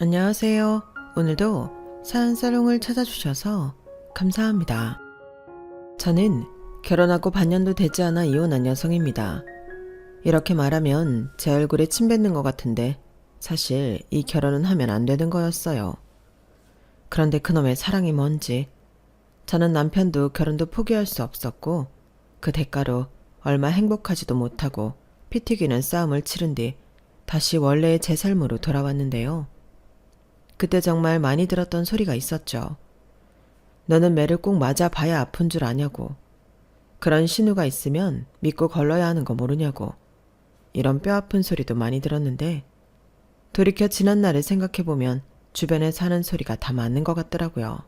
안녕하세요. 오늘도 사연사롱을 찾아주셔서 감사합니다. 저는 결혼하고 반년도 되지 않아 이혼한 여성입니다. 이렇게 말하면 제 얼굴에 침 뱉는 것 같은데 사실 이 결혼은 하면 안 되는 거였어요. 그런데 그놈의 사랑이 뭔지 저는 남편도 결혼도 포기할 수 없었고 그 대가로 얼마 행복하지도 못하고 피 튀기는 싸움을 치른 뒤 다시 원래의 제 삶으로 돌아왔는데요. 그때 정말 많이 들었던 소리가 있었죠. 너는 매를 꼭 맞아봐야 아픈 줄 아냐고. 그런 신우가 있으면 믿고 걸러야 하는 거 모르냐고. 이런 뼈아픈 소리도 많이 들었는데 돌이켜 지난 날을 생각해보면 주변에 사는 소리가 다 맞는 것 같더라고요.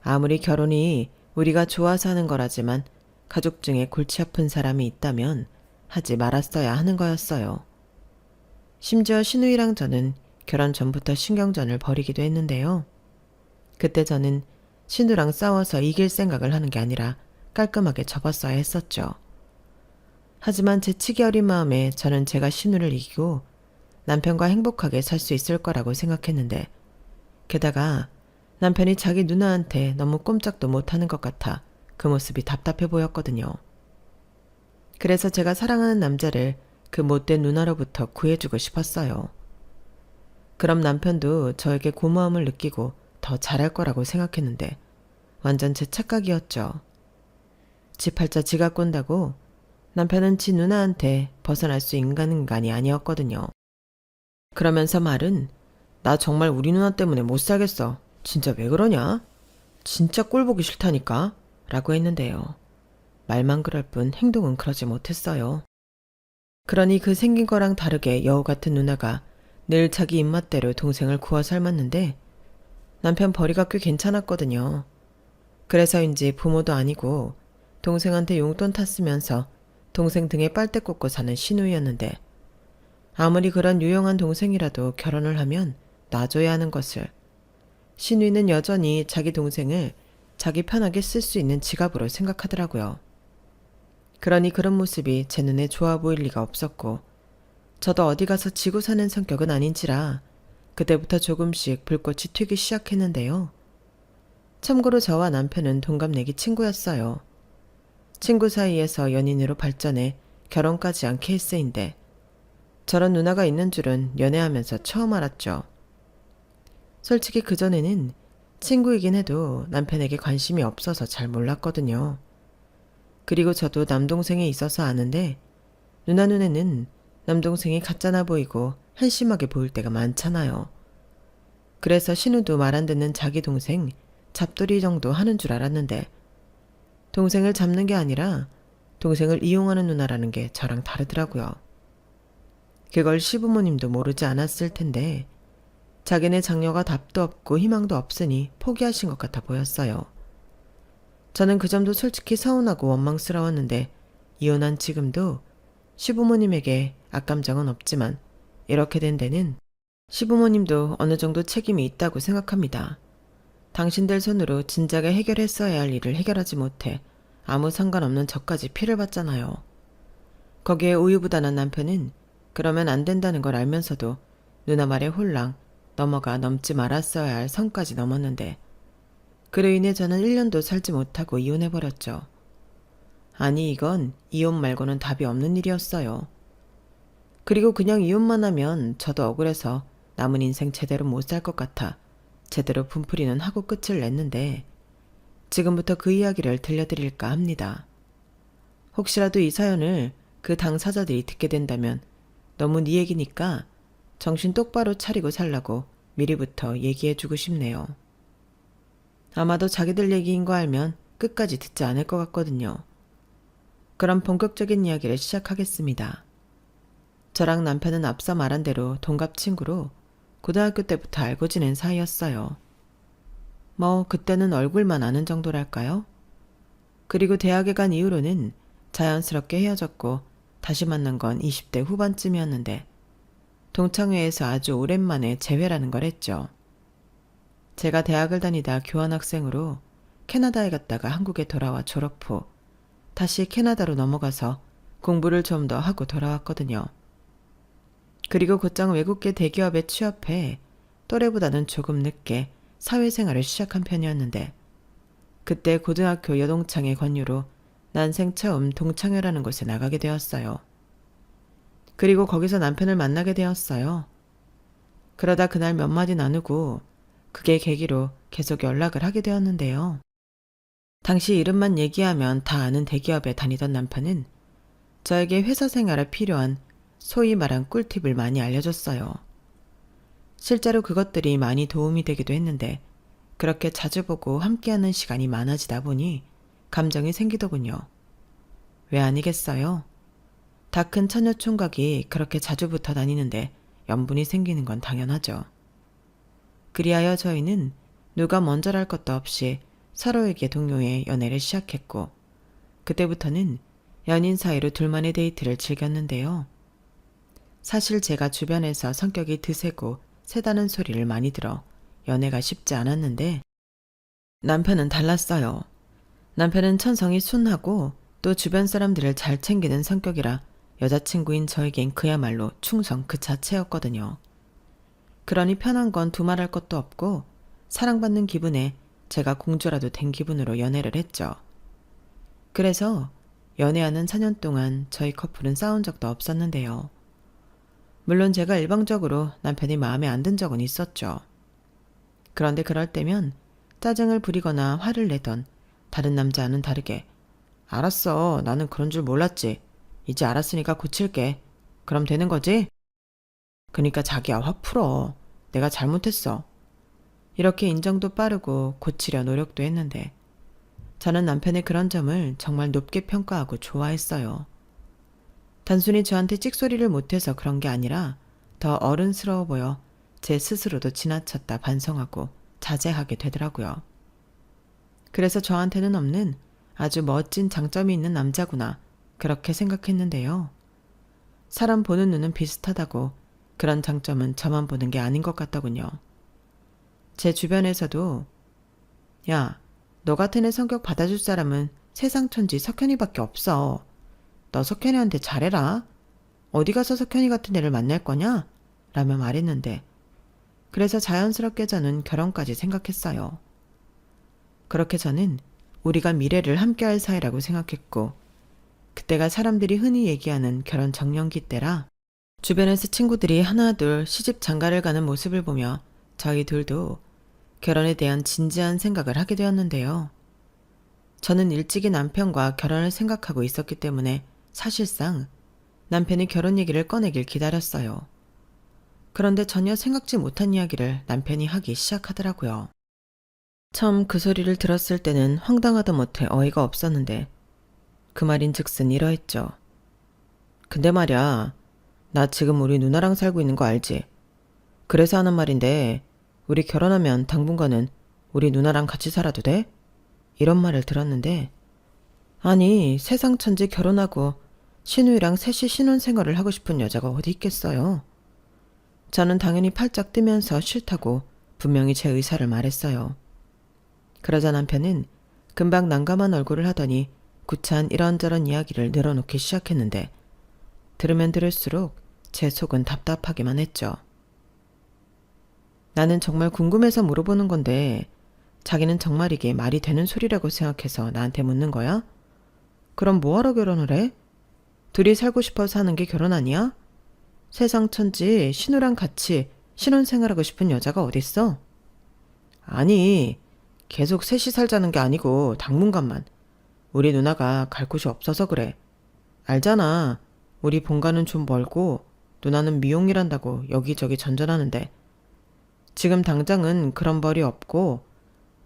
아무리 결혼이 우리가 좋아서 하는 거라지만 가족 중에 골치 아픈 사람이 있다면 하지 말았어야 하는 거였어요. 심지어 신우이랑 저는 결혼 전부터 신경전을 벌이기도 했는데요. 그때 저는 신우랑 싸워서 이길 생각을 하는 게 아니라 깔끔하게 접었어야 했었죠. 하지만 제 치기 어린 마음에 저는 제가 신우를 이기고 남편과 행복하게 살 수 있을 거라고 생각했는데 게다가 남편이 자기 누나한테 너무 꼼짝도 못하는 것 같아 그 모습이 답답해 보였거든요. 그래서 제가 사랑하는 남자를 그 못된 누나로부터 구해주고 싶었어요. 그럼 남편도 저에게 고마움을 느끼고 더 잘할 거라고 생각했는데 완전 제 착각이었죠. 지 팔자 지가 꼰다고 남편은 지 누나한테 벗어날 수 있는 인간이 아니었거든요. 그러면서 말은 나 정말 우리 누나 때문에 못 살겠어. 진짜 왜 그러냐? 진짜 꼴 보기 싫다니까? 라고 했는데요. 말만 그럴 뿐 행동은 그러지 못했어요. 그러니 그 생긴 거랑 다르게 여우 같은 누나가 늘 자기 입맛대로 동생을 구워 삶았는데 남편 벌이가 꽤 괜찮았거든요. 그래서인지 부모도 아니고 동생한테 용돈 탔으면서 동생 등에 빨대 꽂고 사는 신우이였는데 아무리 그런 유용한 동생이라도 결혼을 하면 놔줘야 하는 것을 신우이는 여전히 자기 동생을 자기 편하게 쓸 수 있는 지갑으로 생각하더라고요. 그러니 그런 모습이 제 눈에 좋아 보일 리가 없었고 저도 어디 가서 지고 사는 성격은 아닌지라 그때부터 조금씩 불꽃이 튀기 시작했는데요. 참고로 저와 남편은 동갑내기 친구였어요. 친구 사이에서 연인으로 발전해 결혼까지 한 케이스인데 저런 누나가 있는 줄은 연애하면서 처음 알았죠. 솔직히 그전에는 친구이긴 해도 남편에게 관심이 없어서 잘 몰랐거든요. 그리고 저도 남동생이 있어서 아는데 누나 눈에는 남동생이 가짜나 보이고 한심하게 보일 때가 많잖아요. 그래서 신우도 말 안 듣는 자기 동생 잡돌이 정도 하는 줄 알았는데 동생을 잡는 게 아니라 동생을 이용하는 누나라는 게 저랑 다르더라고요. 그걸 시부모님도 모르지 않았을 텐데 자기네 장녀가 답도 없고 희망도 없으니 포기하신 것 같아 보였어요. 저는 그 점도 솔직히 서운하고 원망스러웠는데 이혼한 지금도 시부모님에게 악감정은 없지만 이렇게 된 데는 시부모님도 어느 정도 책임이 있다고 생각합니다. 당신들 손으로 진작에 해결했어야 할 일을 해결하지 못해 아무 상관없는 저까지 피를 봤잖아요. 거기에 우유부단한 남편은 그러면 안 된다는 걸 알면서도 누나 말에 홀랑 넘어가 넘지 말았어야 할 선까지 넘었는데 그로 인해 저는 1년도 살지 못하고 이혼해버렸죠. 아니 이건 이혼 말고는 답이 없는 일이었어요. 그리고 그냥 이혼만 하면 저도 억울해서 남은 인생 제대로 못 살 것 같아 제대로 분풀이는 하고 끝을 냈는데 지금부터 그 이야기를 들려드릴까 합니다. 혹시라도 이 사연을 그 당사자들이 듣게 된다면 너무 네 얘기니까 정신 똑바로 차리고 살라고 미리부터 얘기해주고 싶네요. 아마도 자기들 얘기인 거 알면 끝까지 듣지 않을 것 같거든요. 그럼 본격적인 이야기를 시작하겠습니다. 저랑 남편은 앞서 말한 대로 동갑 친구로 고등학교 때부터 알고 지낸 사이였어요. 뭐 그때는 얼굴만 아는 정도랄까요? 그리고 대학에 간 이후로는 자연스럽게 헤어졌고 다시 만난 건 20대 후반쯤이었는데 동창회에서 아주 오랜만에 재회라는 걸 했죠. 제가 대학을 다니다 교환학생으로 캐나다에 갔다가 한국에 돌아와 졸업 후 다시 캐나다로 넘어가서 공부를 좀 더 하고 돌아왔거든요. 그리고 곧장 외국계 대기업에 취업해 또래보다는 조금 늦게 사회생활을 시작한 편이었는데 그때 고등학교 여동창의 권유로 난생 처음 동창회라는 곳에 나가게 되었어요. 그리고 거기서 남편을 만나게 되었어요. 그러다 그날 몇 마디 나누고 그게 계기로 계속 연락을 하게 되었는데요. 당시 이름만 얘기하면 다 아는 대기업에 다니던 남편은 저에게 회사 생활에 필요한 소위 말한 꿀팁을 많이 알려줬어요. 실제로 그것들이 많이 도움이 되기도 했는데 그렇게 자주 보고 함께하는 시간이 많아지다 보니 감정이 생기더군요. 왜 아니겠어요? 다 큰 처녀 총각이 그렇게 자주 붙어 다니는데 연분이 생기는 건 당연하죠. 그리하여 저희는 누가 먼저랄 것도 없이 서로에게 동요해 연애를 시작했고 그때부터는 연인 사이로 둘만의 데이트를 즐겼는데요. 사실 제가 주변에서 성격이 드세고 세다는 소리를 많이 들어 연애가 쉽지 않았는데 남편은 달랐어요. 남편은 천성이 순하고 또 주변 사람들을 잘 챙기는 성격이라 여자친구인 저에겐 그야말로 충성 그 자체였거든요. 그러니 편한 건 두말할 것도 없고 사랑받는 기분에 제가 공주라도 된 기분으로 연애를 했죠. 그래서 연애하는 4년 동안 저희 커플은 싸운 적도 없었는데요. 물론 제가 일방적으로 남편이 마음에 안 든 적은 있었죠. 그런데 그럴 때면 짜증을 부리거나 화를 내던 다른 남자와는 다르게 알았어, 나는 그런 줄 몰랐지. 이제 알았으니까 고칠게. 그럼 되는 거지? 그러니까 자기야 확 풀어. 내가 잘못했어. 이렇게 인정도 빠르고 고치려 노력도 했는데 저는 남편의 그런 점을 정말 높게 평가하고 좋아했어요. 단순히 저한테 찍소리를 못해서 그런 게 아니라 더 어른스러워 보여 제 스스로도 지나쳤다 반성하고 자제하게 되더라고요. 그래서 저한테는 없는 아주 멋진 장점이 있는 남자구나 그렇게 생각했는데요. 사람 보는 눈은 비슷하다고 그런 장점은 저만 보는 게 아닌 것 같더군요. 제 주변에서도 야, 너 같은 애 성격 받아줄 사람은 세상 천지 석현이밖에 없어. 너 석현이한테 잘해라. 어디 가서 석현이 같은 애를 만날 거냐? 라며 말했는데 그래서 자연스럽게 저는 결혼까지 생각했어요. 그렇게 저는 우리가 미래를 함께할 사이라고 생각했고 그때가 사람들이 흔히 얘기하는 결혼 정년기 때라 주변에서 친구들이 하나둘 시집 장가를 가는 모습을 보며 저희 둘도 결혼에 대한 진지한 생각을 하게 되었는데요. 저는 일찍이 남편과 결혼을 생각하고 있었기 때문에 사실상 남편이 결혼 얘기를 꺼내길 기다렸어요. 그런데 전혀 생각지 못한 이야기를 남편이 하기 시작하더라고요. 처음 그 소리를 들었을 때는 황당하다 못해 어이가 없었는데 그 말인즉슨 이러했죠. 근데 말야, 나 지금 우리 누나랑 살고 있는 거 알지? 그래서 하는 말인데 우리 결혼하면 당분간은 우리 누나랑 같이 살아도 돼? 이런 말을 들었는데 아니 세상 천지 결혼하고 신우이랑 셋이 신혼생활을 하고 싶은 여자가 어디 있겠어요? 저는 당연히 팔짝 뜨면서 싫다고 분명히 제 의사를 말했어요. 그러자 남편은 금방 난감한 얼굴을 하더니 구차한 이런저런 이야기를 늘어놓기 시작했는데 들으면 들을수록 제 속은 답답하기만 했죠. 나는 정말 궁금해서 물어보는 건데 자기는 정말 이게 말이 되는 소리라고 생각해서 나한테 묻는 거야? 그럼 뭐하러 결혼을 해? 둘이 살고 싶어서 하는 게 결혼 아니야? 세상 천지 신우랑 같이 신혼생활하고 싶은 여자가 어딨어? 아니, 계속 셋이 살자는 게 아니고 당분간만. 우리 누나가 갈 곳이 없어서 그래. 알잖아. 우리 본가는 좀 멀고 누나는 미용일한다고 여기저기 전전하는데 지금 당장은 그런 벌이 없고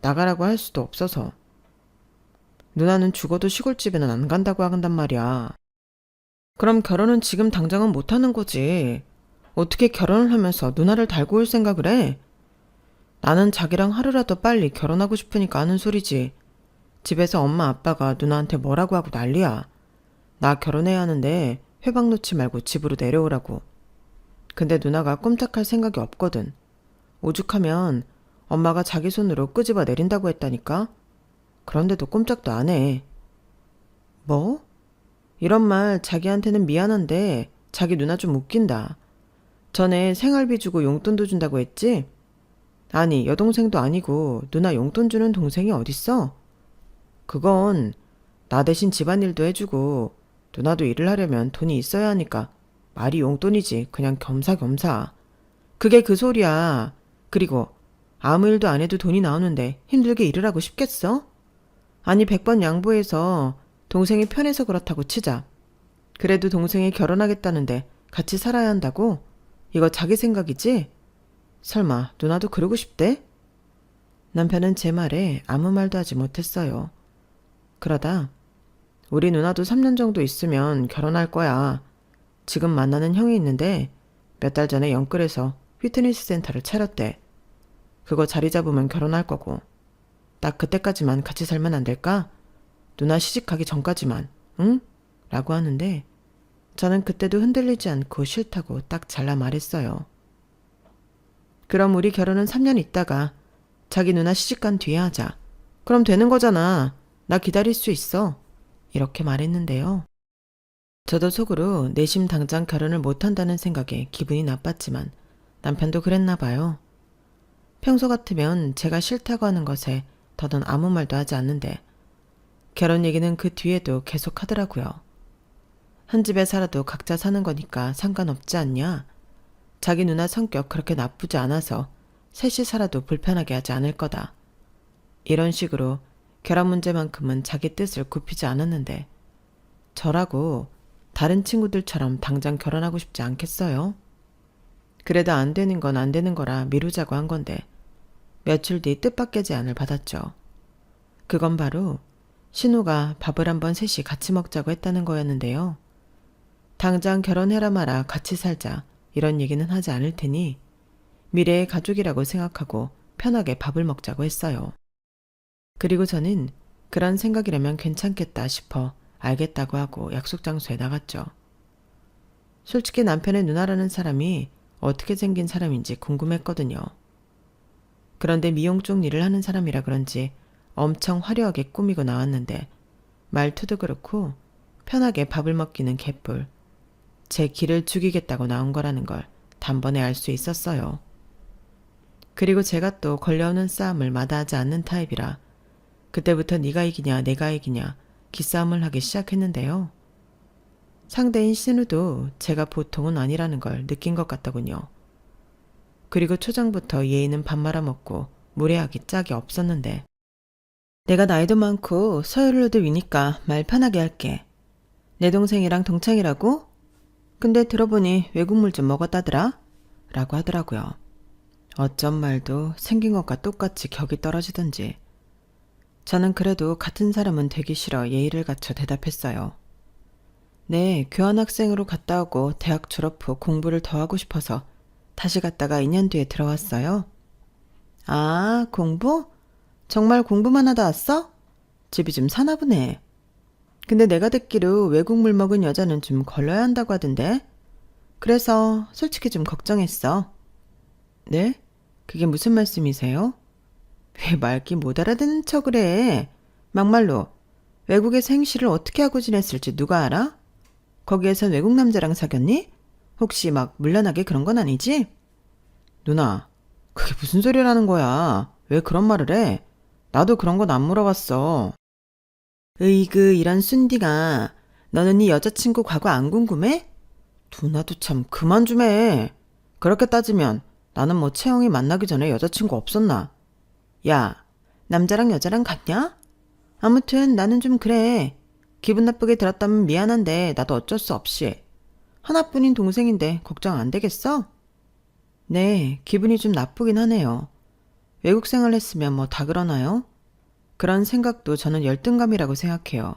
나가라고 할 수도 없어서. 누나는 죽어도 시골집에는 안 간다고 한단 말이야. 그럼 결혼은 지금 당장은 못하는 거지. 어떻게 결혼을 하면서 누나를 달고 올 생각을 해? 나는 자기랑 하루라도 빨리 결혼하고 싶으니까 하는 소리지. 집에서 엄마 아빠가 누나한테 뭐라고 하고 난리야. 나 결혼해야 하는데 회방 놓지 말고 집으로 내려오라고. 근데 누나가 꼼짝할 생각이 없거든. 오죽하면 엄마가 자기 손으로 끄집어 내린다고 했다니까? 그런데도 꼼짝도 안 해. 뭐? 이런 말 자기한테는 미안한데 자기 누나 좀 웃긴다. 전에 생활비 주고 용돈도 준다고 했지? 아니, 여동생도 아니고 누나 용돈 주는 동생이 어딨어? 그건 나 대신 집안일도 해주고 누나도 일을 하려면 돈이 있어야 하니까 말이 용돈이지. 그냥 겸사겸사. 그게 그 소리야. 그리고 아무 일도 안 해도 돈이 나오는데 힘들게 일을 하고 싶겠어? 아니 100번 양보해서 동생이 편해서 그렇다고 치자. 그래도 동생이 결혼하겠다는데 같이 살아야 한다고? 이거 자기 생각이지? 설마 누나도 그러고 싶대? 남편은 제 말에 아무 말도 하지 못했어요. 그러다 우리 누나도 3년 정도 있으면 결혼할 거야. 지금 만나는 형이 있는데 몇 달 전에 영끌에서 피트니스 센터를 차렸대. 그거 자리 잡으면 결혼할 거고. 딱 그때까지만 같이 살면 안 될까? 누나 시집가기 전까지만, 응? 라고 하는데 저는 그때도 흔들리지 않고 싫다고 딱 잘라 말했어요. 그럼 우리 결혼은 3년 있다가 자기 누나 시집간 뒤에 하자. 그럼 되는 거잖아. 나 기다릴 수 있어. 이렇게 말했는데요. 저도 속으로 내심 당장 결혼을 못한다는 생각에 기분이 나빴지만 남편도 그랬나 봐요. 평소 같으면 제가 싫다고 하는 것에 더는 아무 말도 하지 않는데 결혼 얘기는 그 뒤에도 계속 하더라고요. 한 집에 살아도 각자 사는 거니까 상관없지 않냐? 자기 누나 성격 그렇게 나쁘지 않아서 셋이 살아도 불편하게 하지 않을 거다. 이런 식으로 결혼 문제만큼은 자기 뜻을 굽히지 않았는데 저라고 다른 친구들처럼 당장 결혼하고 싶지 않겠어요? 그래도 안 되는 건 안 되는 거라 미루자고 한 건데 며칠 뒤 뜻밖의 제안을 받았죠. 그건 바로 신우가 밥을 한번 셋이 같이 먹자고 했다는 거였는데요. 당장 결혼해라 마라 같이 살자 이런 얘기는 하지 않을 테니 미래의 가족이라고 생각하고 편하게 밥을 먹자고 했어요. 그리고 저는 그런 생각이라면 괜찮겠다 싶어 알겠다고 하고 약속 장소에 나갔죠. 솔직히 남편의 누나라는 사람이 어떻게 생긴 사람인지 궁금했거든요. 그런데 미용 쪽 일을 하는 사람이라 그런지 엄청 화려하게 꾸미고 나왔는데 말투도 그렇고 편하게 밥을 먹기는 개뿔. 제 기를 죽이겠다고 나온 거라는 걸 단번에 알 수 있었어요. 그리고 제가 또 걸려오는 싸움을 마다하지 않는 타입이라 그때부터 네가 이기냐 내가 이기냐 기싸움을 하기 시작했는데요. 상대인 신우도 제가 보통은 아니라는 걸 느낀 것 같더군요. 그리고 초장부터 예의는 밥 말아먹고 무례하기 짝이 없었는데 내가 나이도 많고 서열로도 위니까 말 편하게 할게. 내 동생이랑 동창이라고? 근데 들어보니 외국물 좀 먹었다더라? 라고 하더라고요. 어쩜 말도 생긴 것과 똑같이 격이 떨어지던지. 저는 그래도 같은 사람은 되기 싫어 예의를 갖춰 대답했어요. 네, 교환학생으로 갔다 오고 대학 졸업 후 공부를 더 하고 싶어서 다시 갔다가 2년 뒤에 들어왔어요. 아, 공부? 정말 공부만 하다 왔어? 집이 좀 사나 보네. 근데 내가 듣기로 외국물 먹은 여자는 좀 걸러야 한다고 하던데. 그래서 솔직히 좀 걱정했어. 네? 그게 무슨 말씀이세요? 왜 말귀 못 알아듣는 척을 해? 막말로 외국에서 행시를 어떻게 하고 지냈을지 누가 알아? 거기에선 외국 남자랑 사귀었니? 혹시 막 물란하게 그런 건 아니지? 누나, 그게 무슨 소리라는 거야? 왜 그런 말을 해? 나도 그런 건 안 물어봤어. 으이그 이런 순디가 너는 네 여자친구 과거 안 궁금해? 누나도 참 그만 좀 해. 그렇게 따지면 나는 뭐 채영이 만나기 전에 여자친구 없었나? 야, 남자랑 여자랑 같냐? 아무튼 나는 좀 그래. 기분 나쁘게 들었다면 미안한데 나도 어쩔 수 없이. 하나뿐인 동생인데 걱정 안 되겠어? 네, 기분이 좀 나쁘긴 하네요. 외국 생활 했으면 뭐 다 그러나요? 그런 생각도 저는 열등감이라고 생각해요.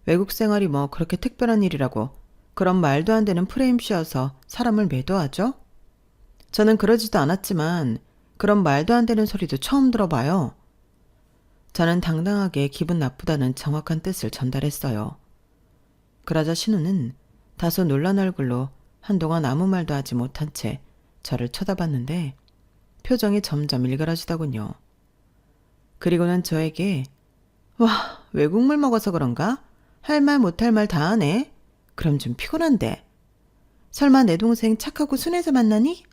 외국 생활이 뭐 그렇게 특별한 일이라고 그런 말도 안 되는 프레임 씌워서 사람을 매도하죠? 저는 그러지도 않았지만 그런 말도 안 되는 소리도 처음 들어봐요. 저는 당당하게 기분 나쁘다는 정확한 뜻을 전달했어요. 그러자 신우는 다소 놀란 얼굴로 한동안 아무 말도 하지 못한 채 저를 쳐다봤는데 표정이 점점 일그러지더군요. 그리고는 저에게 와, 외국물 먹어서 그런가? 할 말 못할 말 다 하네? 그럼 좀 피곤한데. 설마 내 동생 착하고 순해서 만나니?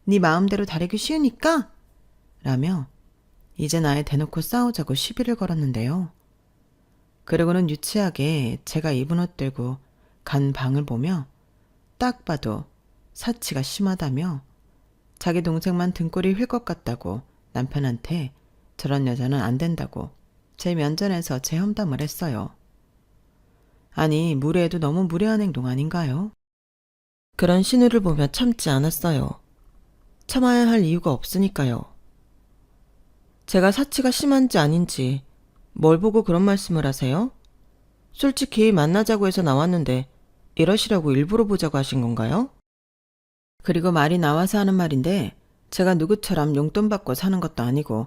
네 마음대로 다루기 쉬우니까? 라며 이제 나에 대놓고 싸우자고 시비를 걸었는데요. 그리고는 유치하게 제가 입은 옷 들고 간 방을 보며 딱 봐도 사치가 심하다며 자기 동생만 등골이 휠 것 같다고 남편한테 저런 여자는 안 된다고 제 면전에서 제 험담을 했어요. 아니, 무례해도 너무 무례한 행동 아닌가요? 그런 신우를 보며 참지 않았어요. 참아야 할 이유가 없으니까요. 제가 사치가 심한지 아닌지 뭘 보고 그런 말씀을 하세요? 솔직히 만나자고 해서 나왔는데 이러시라고 일부러 보자고 하신 건가요? 그리고 말이 나와서 하는 말인데 제가 누구처럼 용돈 받고 사는 것도 아니고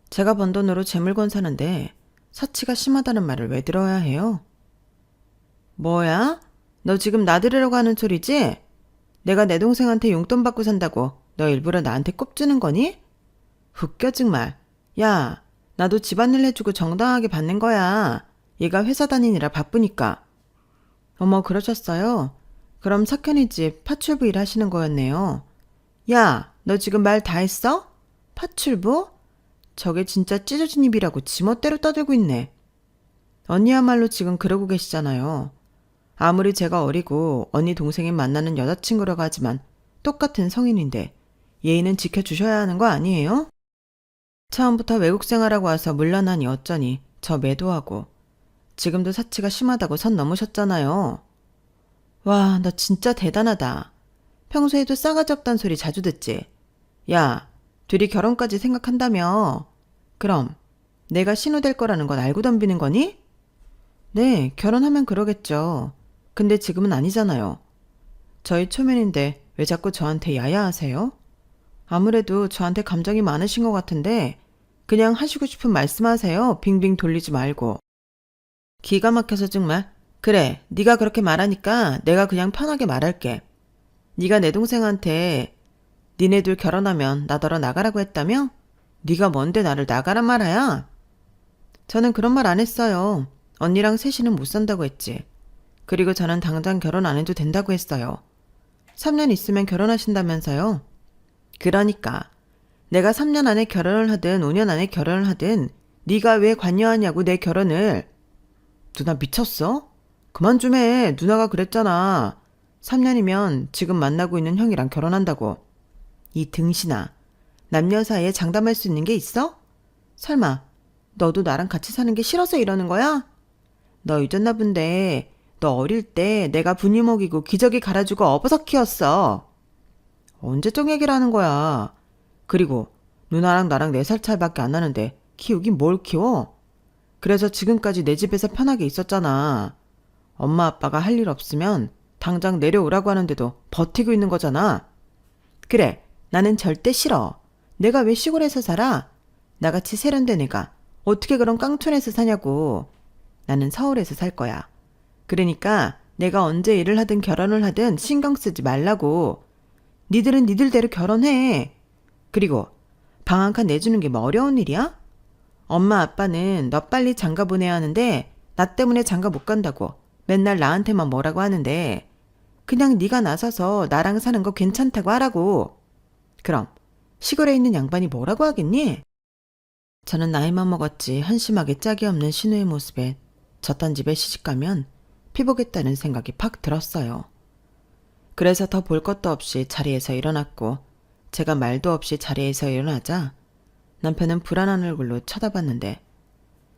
제가 번 돈으로 제 물건 사는데 사치가 심하다는 말을 왜 들어야 해요? 뭐야? 너 지금 나들으려고 하는 소리지? 내가 내 동생한테 용돈 받고 산다고 너 일부러 나한테 꼽주는 거니? 웃겨 정말. 야, 나도 집안일 해주고 정당하게 받는 거야. 얘가 회사 다니느라 바쁘니까. 어머, 그러셨어요? 그럼 석현이 집 파출부 일 하시는 거였네요. 야, 너 지금 말 다 했어? 파출부? 저게 진짜 찢어진 입이라고 지멋대로 떠들고 있네. 언니야말로 지금 그러고 계시잖아요. 아무리 제가 어리고 언니 동생이 만나는 여자친구라고 하지만 똑같은 성인인데 예의는 지켜주셔야 하는 거 아니에요? 처음부터 외국 생활하고 와서 물러나니 어쩌니 저 매도하고 지금도 사치가 심하다고 선 넘으셨잖아요. 와, 너 진짜 대단하다. 평소에도 싸가지 없단 소리 자주 듣지? 야, 둘이 결혼까지 생각한다며. 그럼 내가 신우 될 거라는 건 알고 덤비는 거니? 네, 결혼하면 그러겠죠. 근데 지금은 아니잖아요. 저희 초면인데 왜 자꾸 저한테 야야하세요? 아무래도 저한테 감정이 많으신 것 같은데 그냥 하시고 싶은 말씀하세요. 빙빙 돌리지 말고. 기가 막혀서 정말. 그래, 네가 그렇게 말하니까 내가 그냥 편하게 말할게. 네가 내 동생한테 니네들 결혼하면 나더러 나가라고 했다며? 네가 뭔데 나를 나가란 말이야? 저는 그런 말 안 했어요. 언니랑 셋이는 못 산다고 했지. 그리고 저는 당장 결혼 안 해도 된다고 했어요. 3년 있으면 결혼하신다면서요? 그러니까 내가 3년 안에 결혼을 하든 5년 안에 결혼을 하든 네가 왜 관여하냐고 내 결혼을. 누나 미쳤어? 그만 좀 해. 누나가 그랬잖아. 3년이면 지금 만나고 있는 형이랑 결혼한다고. 이 등신아. 남녀 사이에 장담할 수 있는 게 있어? 설마 너도 나랑 같이 사는 게 싫어서 이러는 거야? 너 잊었나 본데 너 어릴 때 내가 분유 먹이고 기저귀 갈아주고 어버섯 키웠어. 언제적 얘기를 하는 거야. 그리고 누나랑 나랑 4살 차이밖에 안 나는데 키우긴 뭘 키워? 그래서 지금까지 내 집에서 편하게 있었잖아. 엄마 아빠가 할 일 없으면 당장 내려오라고 하는데도 버티고 있는 거잖아. 그래, 나는 절대 싫어. 내가 왜 시골에서 살아? 나같이 세련된 애가 어떻게 그런 깡촌에서 사냐고. 나는 서울에서 살 거야. 그러니까 내가 언제 일을 하든 결혼을 하든 신경 쓰지 말라고. 니들은 니들대로 결혼해. 그리고 방 한 칸 내주는 게 뭐 어려운 일이야? 엄마 아빠는 너 빨리 장가 보내야 하는데 나 때문에 장가 못 간다고 맨날 나한테만 뭐라고 하는데 그냥 네가 나서서 나랑 사는 거 괜찮다고 하라고. 그럼 시골에 있는 양반이 뭐라고 하겠니? 저는 나이만 먹었지 한심하게 짝이 없는 신우의 모습에 저딴 집에 시집가면 피보겠다는 생각이 팍 들었어요. 그래서 더 볼 것도 없이 자리에서 일어났고 제가 말도 없이 자리에서 일어나자 남편은 불안한 얼굴로 쳐다봤는데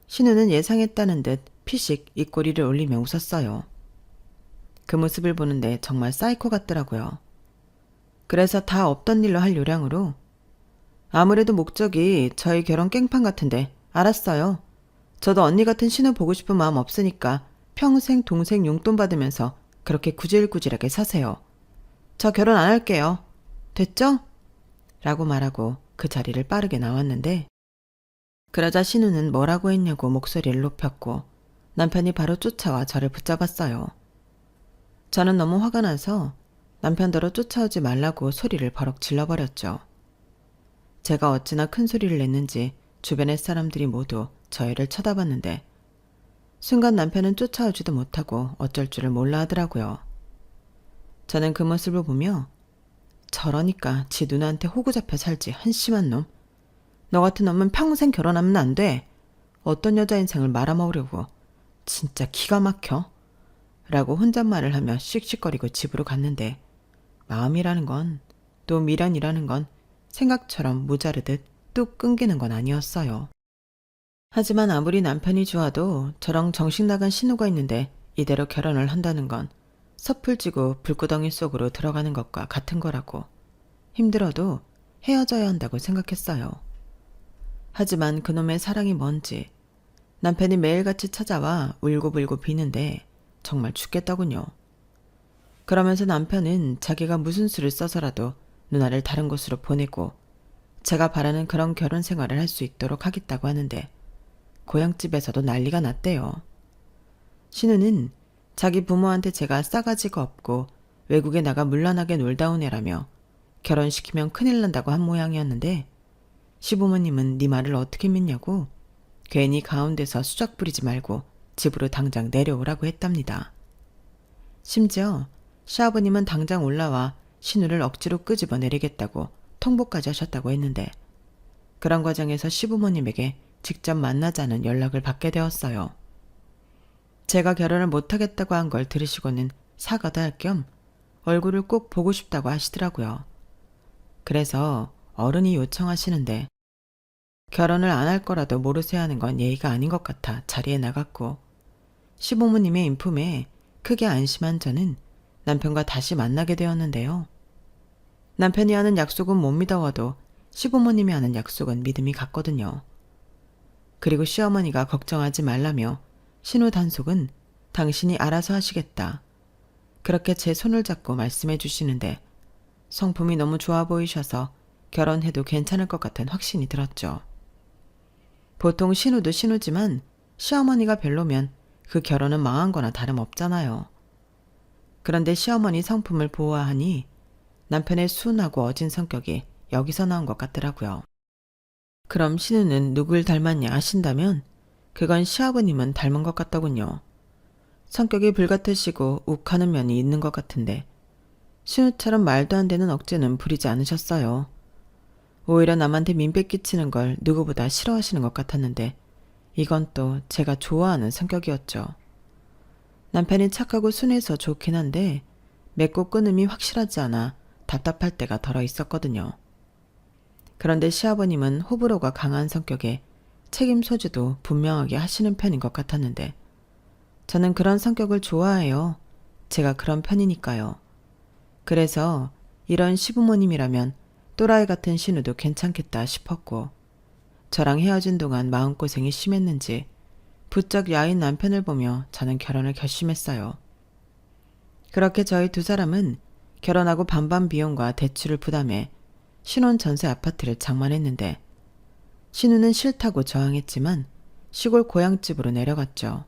신우는 예상했다는 듯 피식 입꼬리를 올리며 웃었어요. 그 모습을 보는데 정말 사이코 같더라고요. 그래서 다 없던 일로 할 요량으로 아무래도 목적이 저희 결혼 깽판 같은데 알았어요. 저도 언니 같은 신우 보고 싶은 마음 없으니까 평생 동생 용돈 받으면서 그렇게 구질구질하게 사세요. 저 결혼 안 할게요. 됐죠? 라고 말하고 그 자리를 빠르게 나왔는데 그러자 신우는 뭐라고 했냐고 목소리를 높였고 남편이 바로 쫓아와 저를 붙잡았어요. 저는 너무 화가 나서 남편더러 쫓아오지 말라고 소리를 버럭 질러버렸죠. 제가 어찌나 큰 소리를 냈는지 주변의 사람들이 모두 저희를 쳐다봤는데 순간 남편은 쫓아오지도 못하고 어쩔 줄을 몰라 하더라고요. 저는 그 모습을 보며 저러니까 지 누나한테 호구 잡혀 살지 한심한 놈. 너 같은 놈은 평생 결혼하면 안 돼. 어떤 여자 인생을 말아먹으려고. 진짜 기가 막혀. 라고 혼잣말을 하며 씩씩거리고 집으로 갔는데 마음이라는 건 또 미련이라는 건 생각처럼 모자르듯 뚝 끊기는 건 아니었어요. 하지만 아무리 남편이 좋아도 저랑 정신 나간 신우가 있는데 이대로 결혼을 한다는 건 섣불 지고 불구덩이 속으로 들어가는 것과 같은 거라고. 힘들어도 헤어져야 한다고 생각했어요. 하지만 그놈의 사랑이 뭔지 남편이 매일같이 찾아와 울고불고 비는데 정말 죽겠더군요. 그러면서 남편은 자기가 무슨 수를 써서라도 누나를 다른 곳으로 보내고 제가 바라는 그런 결혼 생활을 할 수 있도록 하겠다고 하는데 고향집에서도 난리가 났대요. 신우는 자기 부모한테 제가 싸가지가 없고 외국에 나가 물란하게 놀다 온 애라며 결혼시키면 큰일 난다고 한 모양이었는데 시부모님은 네 말을 어떻게 믿냐고 괜히 가운데서 수작 부리지 말고 집으로 당장 내려오라고 했답니다. 심지어 시아버님은 당장 올라와 신우를 억지로 끄집어 내리겠다고 통보까지 하셨다고 했는데 그런 과정에서 시부모님에게 직접 만나자는 연락을 받게 되었어요. 제가 결혼을 못하겠다고 한 걸 들으시고는 사과도 할 겸 얼굴을 꼭 보고 싶다고 하시더라고요. 그래서 어른이 요청하시는데 결혼을 안 할 거라도 모르쇠 하는 건 예의가 아닌 것 같아 자리에 나갔고 시부모님의 인품에 크게 안심한 저는 남편과 다시 만나게 되었는데요. 남편이 하는 약속은 못 믿어와도 시부모님이 하는 약속은 믿음이 갔거든요. 그리고 시어머니가 걱정하지 말라며 신우 단속은 당신이 알아서 하시겠다. 그렇게 제 손을 잡고 말씀해 주시는데 성품이 너무 좋아 보이셔서 결혼해도 괜찮을 것 같은 확신이 들었죠. 보통 신우도 신우지만 시어머니가 별로면 그 결혼은 망한 거나 다름없잖아요. 그런데 시어머니 성품을 보아하니 남편의 순하고 어진 성격이 여기서 나온 것 같더라고요. 그럼 신우는 누굴 닮았냐 하신다면 그건 시아버님은 닮은 것 같더군요. 성격이 불같으시고 욱하는 면이 있는 것 같은데 신우처럼 말도 안 되는 억지는 부리지 않으셨어요. 오히려 남한테 민폐 끼치는 걸 누구보다 싫어하시는 것 같았는데 이건 또 제가 좋아하는 성격이었죠. 남편이 착하고 순해서 좋긴 한데 맺고 끊음이 확실하지 않아 답답할 때가 덜어 있었거든요. 그런데 시아버님은 호불호가 강한 성격에 책임 소지도 분명하게 하시는 편인 것 같았는데 저는 그런 성격을 좋아해요. 제가 그런 편이니까요. 그래서 이런 시부모님이라면 또라이 같은 신우도 괜찮겠다 싶었고 저랑 헤어진 동안 마음고생이 심했는지 부쩍 야인 남편을 보며 저는 결혼을 결심했어요. 그렇게 저희 두 사람은 결혼하고 반반 비용과 대출을 부담해 신혼 전세 아파트를 장만했는데 신우는 싫다고 저항했지만 시골 고향집으로 내려갔죠.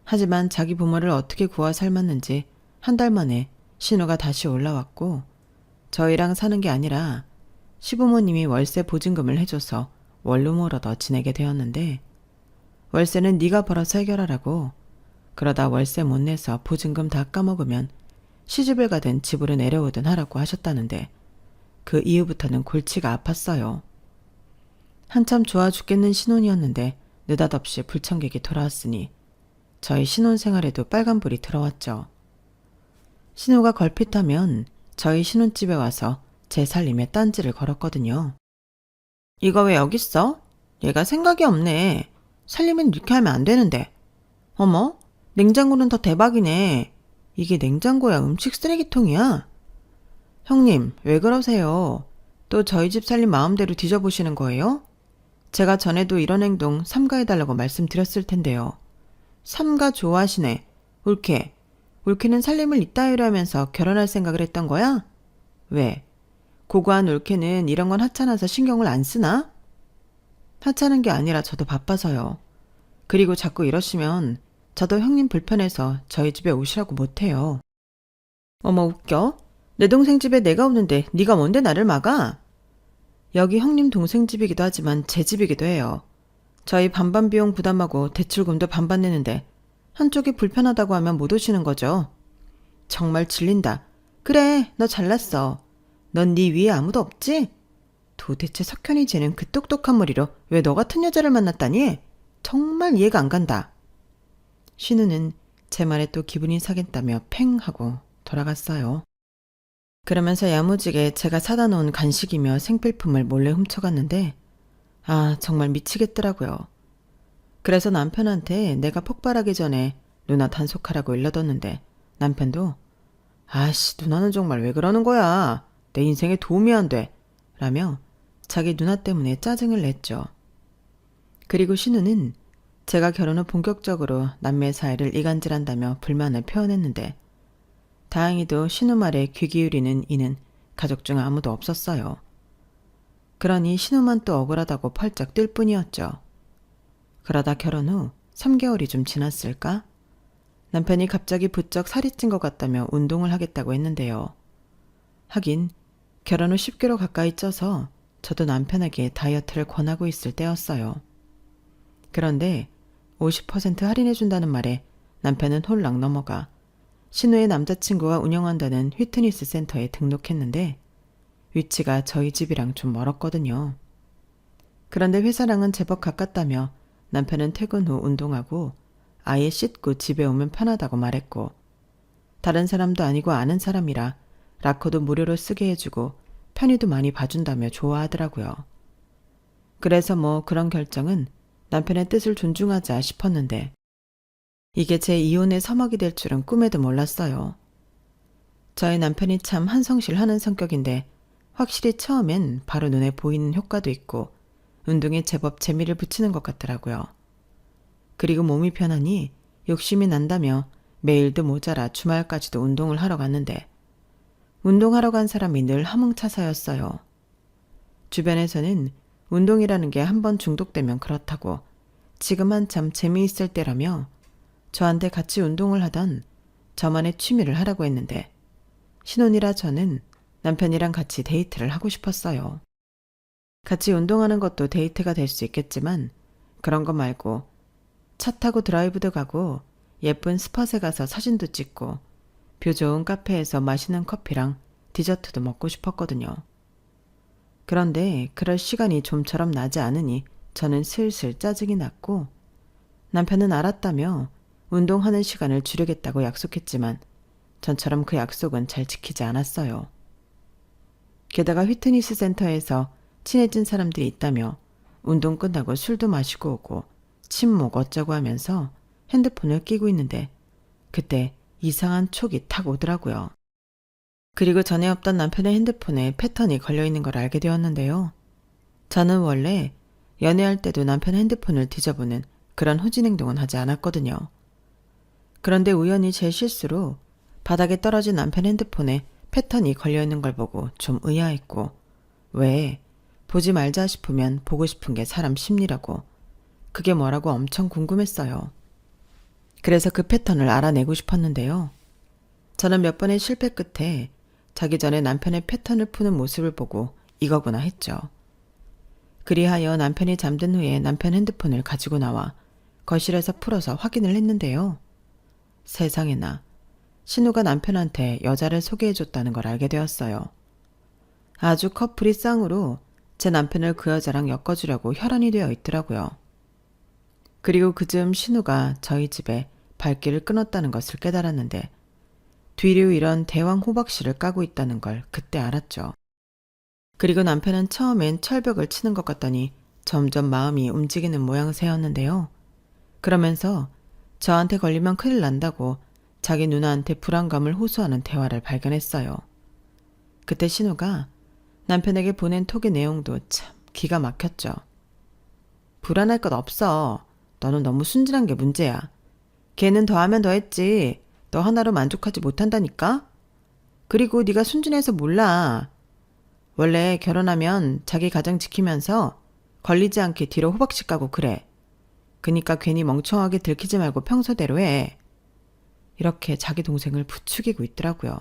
하지만 자기 부모를 어떻게 구워 삶았는지 한 달 만에 신우가 다시 올라왔고 저희랑 사는 게 아니라 시부모님이 월세 보증금을 해줘서 원룸으로 더 지내게 되었는데 월세는 네가 벌어서 해결하라고 그러다 월세 못 내서 보증금 다 까먹으면 시집을 가든 집으로 내려오든 하라고 하셨다는데 그 이후부터는 골치가 아팠어요. 한참 좋아 죽겠는 신혼이었는데 느닷없이 불청객이 돌아왔으니 저희 신혼생활에도 빨간불이 들어왔죠. 신우가 걸핏하면 저희 신혼집에 와서 제 살림에 딴지를 걸었거든요. 이거 왜 여기 있어? 얘가 생각이 없네. 살림은 이렇게 하면 안 되는데. 어머, 냉장고는 더 대박이네. 이게 냉장고야 음식 쓰레기통이야? 형님, 왜 그러세요? 또 저희 집 살림 마음대로 뒤져보시는 거예요? 제가 전에도 이런 행동 삼가해달라고 말씀드렸을 텐데요. 삼가 좋아하시네. 올케. 올케는 살림을 이따위로 하면서 결혼할 생각을 했던 거야? 왜? 고고한 올케는 이런 건 하찮아서 신경을 안 쓰나? 하찮은 게 아니라 저도 바빠서요. 그리고 자꾸 이러시면 저도 형님 불편해서 저희 집에 오시라고 못해요. 어머 웃겨? 내 동생 집에 내가 오는데 네가 뭔데 나를 막아? 여기 형님 동생 집이기도 하지만 제 집이기도 해요. 저희 반반 비용 부담하고 대출금도 반반 내는데 한쪽이 불편하다고 하면 못 오시는 거죠. 정말 질린다. 그래, 너 잘났어. 넌 네 위에 아무도 없지? 도대체 석현이 쟤는 그 똑똑한 머리로 왜 너 같은 여자를 만났다니? 정말 이해가 안 간다. 신우는 제 말에 또 기분이 상했다며 팽 하고 돌아갔어요. 그러면서 야무지게 제가 사다 놓은 간식이며 생필품을 몰래 훔쳐갔는데 정말 미치겠더라고요. 그래서 남편한테 내가 폭발하기 전에 누나 단속하라고 일러뒀는데 남편도 누나는 정말 왜 그러는 거야? 내 인생에 도움이 안 돼. 라며 자기 누나 때문에 짜증을 냈죠. 그리고 신우는 제가 결혼 후 본격적으로 남매 사이를 이간질한다며 불만을 표현했는데 다행히도 신우 말에 귀 기울이는 이는 가족 중 아무도 없었어요. 그러니 신우만 또 억울하다고 펄쩍 뛸 뿐이었죠. 그러다 결혼 후 3개월이 좀 지났을까? 남편이 갑자기 부쩍 살이 찐 것 같다며 운동을 하겠다고 했는데요. 하긴 결혼 후 10kg 가까이 쪄서 저도 남편에게 다이어트를 권하고 있을 때였어요. 그런데 50% 할인해준다는 말에 남편은 홀랑 넘어가 신우의 남자친구가 운영한다는 휘트니스 센터에 등록했는데 위치가 저희 집이랑 좀 멀었거든요. 그런데 회사랑은 제법 가깝다며 남편은 퇴근 후 운동하고 아예 씻고 집에 오면 편하다고 말했고 다른 사람도 아니고 아는 사람이라 라커도 무료로 쓰게 해주고 편의도 많이 봐준다며 좋아하더라고요. 그래서 그런 결정은 남편의 뜻을 존중하자 싶었는데 이게 제 이혼의 서막이 될 줄은 꿈에도 몰랐어요. 저희 남편이 참 한성실하는 성격인데 확실히 처음엔 바로 눈에 보이는 효과도 있고 운동에 제법 재미를 붙이는 것 같더라고요. 그리고 몸이 편하니 욕심이 난다며 매일도 모자라 주말까지도 운동을 하러 갔는데 운동하러 간 사람이 늘 함흥차사였어요. 주변에서는 운동이라는 게 한번 중독되면 그렇다고 지금 한참 재미있을 때라며 저한테 같이 운동을 하던 저만의 취미를 하라고 했는데 신혼이라 저는 남편이랑 같이 데이트를 하고 싶었어요. 같이 운동하는 것도 데이트가 될 수 있겠지만 그런 거 말고 차 타고 드라이브도 가고 예쁜 스팟에 가서 사진도 찍고 뷰 좋은 카페에서 맛있는 커피랑 디저트도 먹고 싶었거든요. 그런데 그럴 시간이 좀처럼 나지 않으니 저는 슬슬 짜증이 났고 남편은 알았다며 운동하는 시간을 줄이겠다고 약속했지만 전처럼 그 약속은 잘 지키지 않았어요. 게다가 휘트니스 센터에서 친해진 사람들이 있다며 운동 끝나고 술도 마시고 오고 친목 어쩌고 하면서 핸드폰을 끼고 있는데 그때 이상한 촉이 탁 오더라고요. 그리고 전에 없던 남편의 핸드폰에 패턴이 걸려있는 걸 알게 되었는데요. 저는 원래 연애할 때도 남편 핸드폰을 뒤져보는 그런 후진 행동은 하지 않았거든요. 그런데 우연히 제 실수로 바닥에 떨어진 남편 핸드폰에 패턴이 걸려있는 걸 보고 좀 의아했고 왜 보지 말자 싶으면 보고 싶은 게 사람 심리라고 그게 뭐라고 엄청 궁금했어요. 그래서 그 패턴을 알아내고 싶었는데요. 저는 몇 번의 실패 끝에 자기 전에 남편의 패턴을 푸는 모습을 보고 이거구나 했죠. 그리하여 남편이 잠든 후에 남편 핸드폰을 가지고 나와 거실에서 풀어서 확인을 했는데요. 세상에나 신우가 남편한테 여자를 소개해줬다는 걸 알게 되었어요. 아주 커플이 쌍으로 제 남편을 그 여자랑 엮어주려고 혈안이 되어 있더라고요. 그리고 그즈음 신우가 저희 집에 발길을 끊었다는 것을 깨달았는데 뒤로 이런 대왕 호박씨를 까고 있다는 걸 그때 알았죠. 그리고 남편은 처음엔 철벽을 치는 것 같더니 점점 마음이 움직이는 모양새였는데요. 그러면서 저한테 걸리면 큰일 난다고 자기 누나한테 불안감을 호소하는 대화를 발견했어요. 그때 신우가 남편에게 보낸 톡의 내용도 참 기가 막혔죠. 불안할 것 없어. 너는 너무 순진한 게 문제야. 걔는 더하면 더했지. 너 하나로 만족하지 못한다니까? 그리고 네가 순진해서 몰라. 원래 결혼하면 자기 가정 지키면서 걸리지 않게 뒤로 호박씨 까고 그래. 그니까 괜히 멍청하게 들키지 말고 평소대로 해. 이렇게 자기 동생을 부추기고 있더라고요.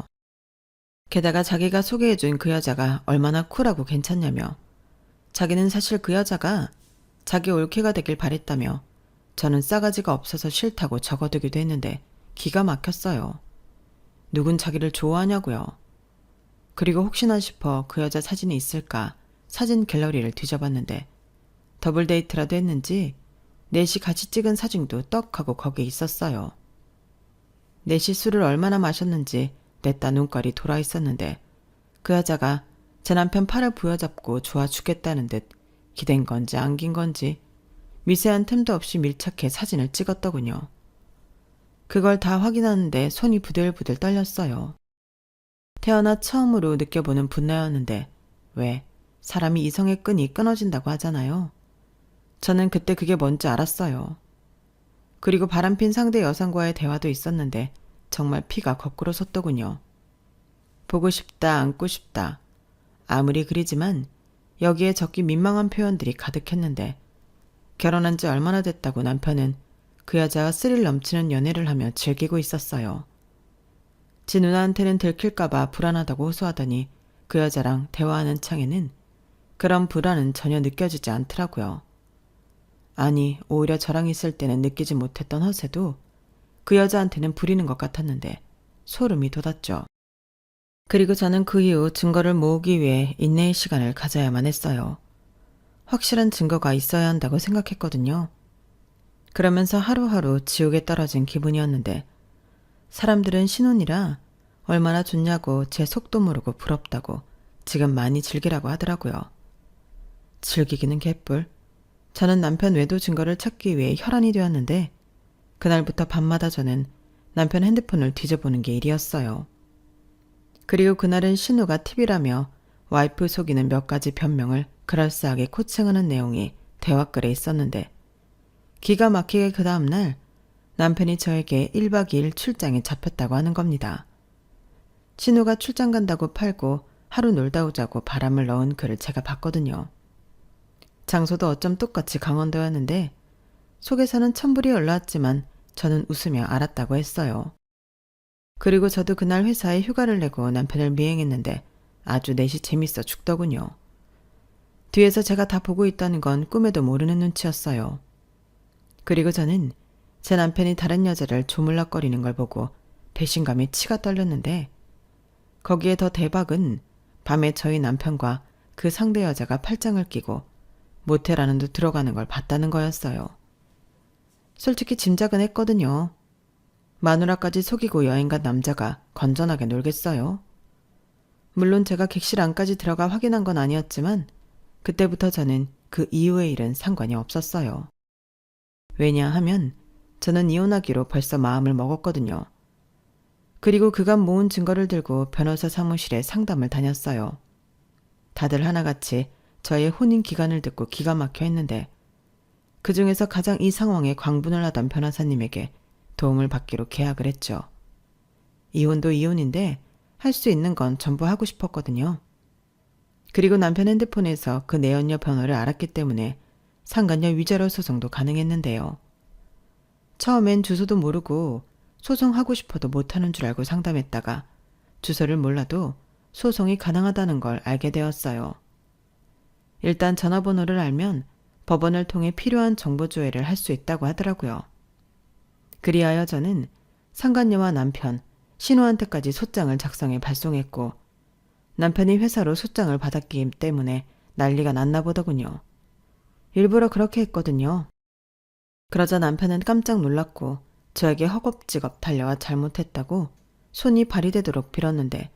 게다가 자기가 소개해준 그 여자가 얼마나 쿨하고 괜찮냐며 자기는 사실 그 여자가 자기 올케가 되길 바랬다며 저는 싸가지가 없어서 싫다고 적어두기도 했는데 기가 막혔어요. 누군 자기를 좋아하냐고요. 그리고 혹시나 싶어 그 여자 사진이 있을까 사진 갤러리를 뒤져봤는데 더블 데이트라도 했는지 넷이 같이 찍은 사진도 떡 하고 거기에 있었어요. 넷이 술을 얼마나 마셨는지 냈다 눈깔이 돌아 있었는데 그 여자가 제 남편 팔을 부여잡고 좋아 죽겠다는 듯 기댄 건지 안긴 건지 미세한 틈도 없이 밀착해 사진을 찍었더군요. 그걸 다 확인하는데 손이 부들부들 떨렸어요. 태어나 처음으로 느껴보는 분노였는데 왜 사람이 이성의 끈이 끊어진다고 하잖아요. 저는 그때 그게 뭔지 알았어요. 그리고 바람핀 상대 여성과의 대화도 있었는데 정말 피가 거꾸로 섰더군요. 보고 싶다, 안고 싶다. 아무리 그리지만 여기에 적기 민망한 표현들이 가득했는데 결혼한 지 얼마나 됐다고 남편은 그 여자와 스릴 넘치는 연애를 하며 즐기고 있었어요. 지 누나한테는 들킬까봐 불안하다고 호소하더니 그 여자랑 대화하는 창에는 그런 불안은 전혀 느껴지지 않더라고요. 아니, 오히려 저랑 있을 때는 느끼지 못했던 허세도 그 여자한테는 부리는 것 같았는데 소름이 돋았죠. 그리고 저는 그 이후 증거를 모으기 위해 인내의 시간을 가져야만 했어요. 확실한 증거가 있어야 한다고 생각했거든요. 그러면서 하루하루 지옥에 떨어진 기분이었는데 사람들은 신혼이라 얼마나 좋냐고 제 속도 모르고 부럽다고 지금 많이 즐기라고 하더라고요. 즐기기는 개뿔. 저는 남편 외도 증거를 찾기 위해 혈안이 되었는데 그날부터 밤마다 저는 남편 핸드폰을 뒤져보는 게 일이었어요. 그리고 그날은 신우가 TV라며 와이프 속이는 몇 가지 변명을 그럴싸하게 코칭하는 내용이 대화글에 있었는데 기가 막히게 그 다음날 남편이 저에게 1박 2일 출장에 잡혔다고 하는 겁니다. 신우가 출장 간다고 팔고 하루 놀다 오자고 바람을 넣은 글을 제가 봤거든요. 장소도 어쩜 똑같이 강원도였는데 속에서는 천불이 올라왔지만 저는 웃으며 알았다고 했어요. 그리고 저도 그날 회사에 휴가를 내고 남편을 미행했는데 아주 넷이 재밌어 죽더군요. 뒤에서 제가 다 보고 있다는 건 꿈에도 모르는 눈치였어요. 그리고 저는 제 남편이 다른 여자를 조물락거리는 걸 보고 배신감에 치가 떨렸는데 거기에 더 대박은 밤에 저희 남편과 그 상대 여자가 팔짱을 끼고 모텔 안으로 들어가는 걸 봤다는 거였어요. 솔직히 짐작은 했거든요. 마누라까지 속이고 여행 간 남자가 건전하게 놀겠어요. 물론 제가 객실 안까지 들어가 확인한 건 아니었지만 그때부터 저는 그 이후의 일은 상관이 없었어요. 왜냐하면 저는 이혼하기로 벌써 마음을 먹었거든요. 그리고 그간 모은 증거를 들고 변호사 사무실에 상담을 다녔어요. 다들 하나같이 저의 혼인 기간을 듣고 기가 막혀 했는데 그 중에서 가장 이 상황에 광분을 하던 변호사님에게 도움을 받기로 계약을 했죠. 이혼도 이혼인데 할 수 있는 건 전부 하고 싶었거든요. 그리고 남편 핸드폰에서 그 내연녀 번호를 알았기 때문에 상간녀 위자료 소송도 가능했는데요. 처음엔 주소도 모르고 소송하고 싶어도 못하는 줄 알고 상담했다가 주소를 몰라도 소송이 가능하다는 걸 알게 되었어요. 일단 전화번호를 알면 법원을 통해 필요한 정보 조회를 할 수 있다고 하더라고요. 그리하여 저는 상간녀와 남편, 신우한테까지 소장을 작성해 발송했고 남편이 회사로 소장을 받았기 때문에 난리가 났나 보더군요. 일부러 그렇게 했거든요. 그러자 남편은 깜짝 놀랐고 저에게 허겁지겁 달려와 잘못했다고 손이 발이 되도록 빌었는데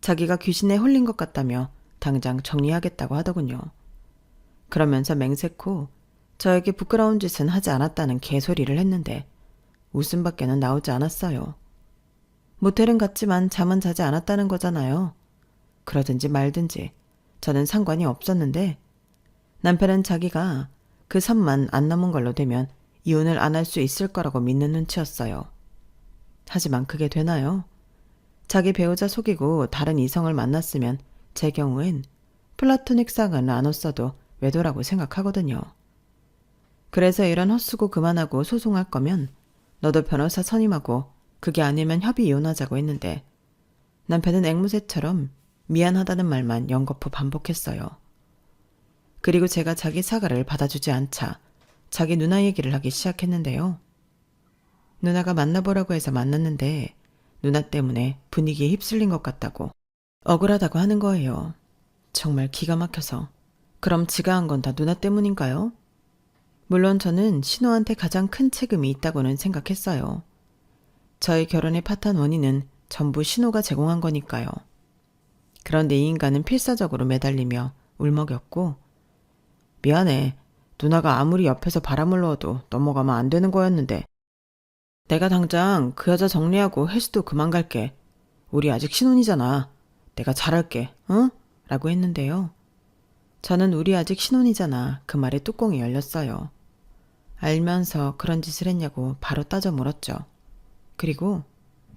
자기가 귀신에 홀린 것 같다며 당장 정리하겠다고 하더군요. 그러면서 맹세코 저에게 부끄러운 짓은 하지 않았다는 개소리를 했는데 웃음밖에는 나오지 않았어요. 모텔은 갔지만 잠은 자지 않았다는 거잖아요. 그러든지 말든지 저는 상관이 없었는데 남편은 자기가 그 선만 안 넘은 걸로 되면 이혼을 안 할 수 있을 거라고 믿는 눈치였어요. 하지만 그게 되나요? 자기 배우자 속이고 다른 이성을 만났으면 제 경우엔 플라토닉 사랑을 나눴어도 외도라고 생각하거든요. 그래서 이런 헛수고 그만하고 소송할 거면 너도 변호사 선임하고 그게 아니면 협의 이혼하자고 했는데 남편은 앵무새처럼 미안하다는 말만 연거푸 반복했어요. 그리고 제가 자기 사과를 받아주지 않자 자기 누나 얘기를 하기 시작했는데요. 누나가 만나보라고 해서 만났는데 누나 때문에 분위기에 휩쓸린 것 같다고 억울하다고 하는 거예요. 정말 기가 막혀서. 그럼 지가 한 건 다 누나 때문인가요? 물론 저는 신우한테 가장 큰 책임이 있다고는 생각했어요. 저희 결혼의 파탄 원인은 전부 신우가 제공한 거니까요. 그런데 이 인간은 필사적으로 매달리며 울먹였고, 미안해. 누나가 아무리 옆에서 바람을 넣어도 넘어가면 안 되는 거였는데. 내가 당장 그 여자 정리하고 헬스도 그만 갈게. 우리 아직 신혼이잖아. 내가 잘할게. 응? 라고 했는데요. 저는 우리 아직 신혼이잖아. 그 말에 뚜껑이 열렸어요. 알면서 그런 짓을 했냐고 바로 따져 물었죠. 그리고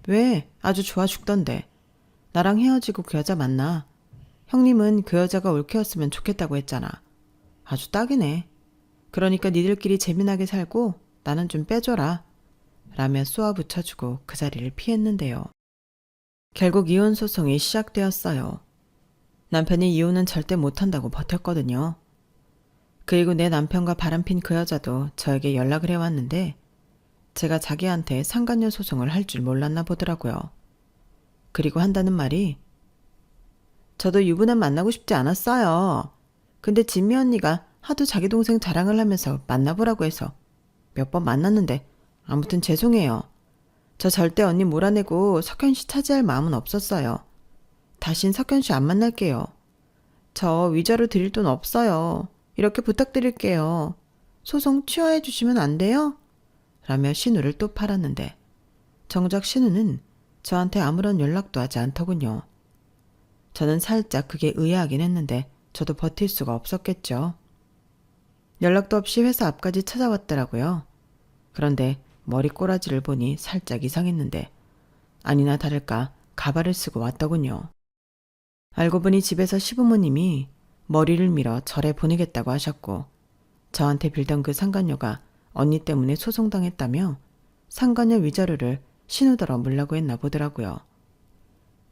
왜? 아주 좋아 죽던데. 나랑 헤어지고 그 여자 만나. 형님은 그 여자가 올케였으면 좋겠다고 했잖아. 아주 딱이네. 그러니까 니들끼리 재미나게 살고 나는 좀 빼줘라. 라며 쏘아 붙여주고 그 자리를 피했는데요. 결국 이혼 소송이 시작되었어요. 남편이 이혼은 절대 못한다고 버텼거든요. 그리고 내 남편과 바람핀 그 여자도 저에게 연락을 해왔는데 제가 자기한테 상간녀 소송을 할 줄 몰랐나 보더라고요. 그리고 한다는 말이 저도 유부남 만나고 싶지 않았어요. 근데 진미 언니가 하도 자기 동생 자랑을 하면서 만나보라고 해서 몇 번 만났는데 아무튼 죄송해요. 저 절대 언니 몰아내고 석현 씨 차지할 마음은 없었어요. 다신 석현 씨 안 만날게요. 저 위자료 드릴 돈 없어요. 이렇게 부탁드릴게요. 소송 취하해 주시면 안 돼요? 라며 신우를 또 팔았는데 정작 신우는 저한테 아무런 연락도 하지 않더군요. 저는 살짝 그게 의아하긴 했는데 저도 버틸 수가 없었겠죠. 연락도 없이 회사 앞까지 찾아왔더라고요. 그런데 머리 꼬라지를 보니 살짝 이상했는데 아니나 다를까 가발을 쓰고 왔더군요. 알고 보니 집에서 시부모님이 머리를 밀어 절에 보내겠다고 하셨고 저한테 빌던 그 상간녀가 언니 때문에 소송당했다며 상간녀 위자료를 신우더러 물라고 했나 보더라고요.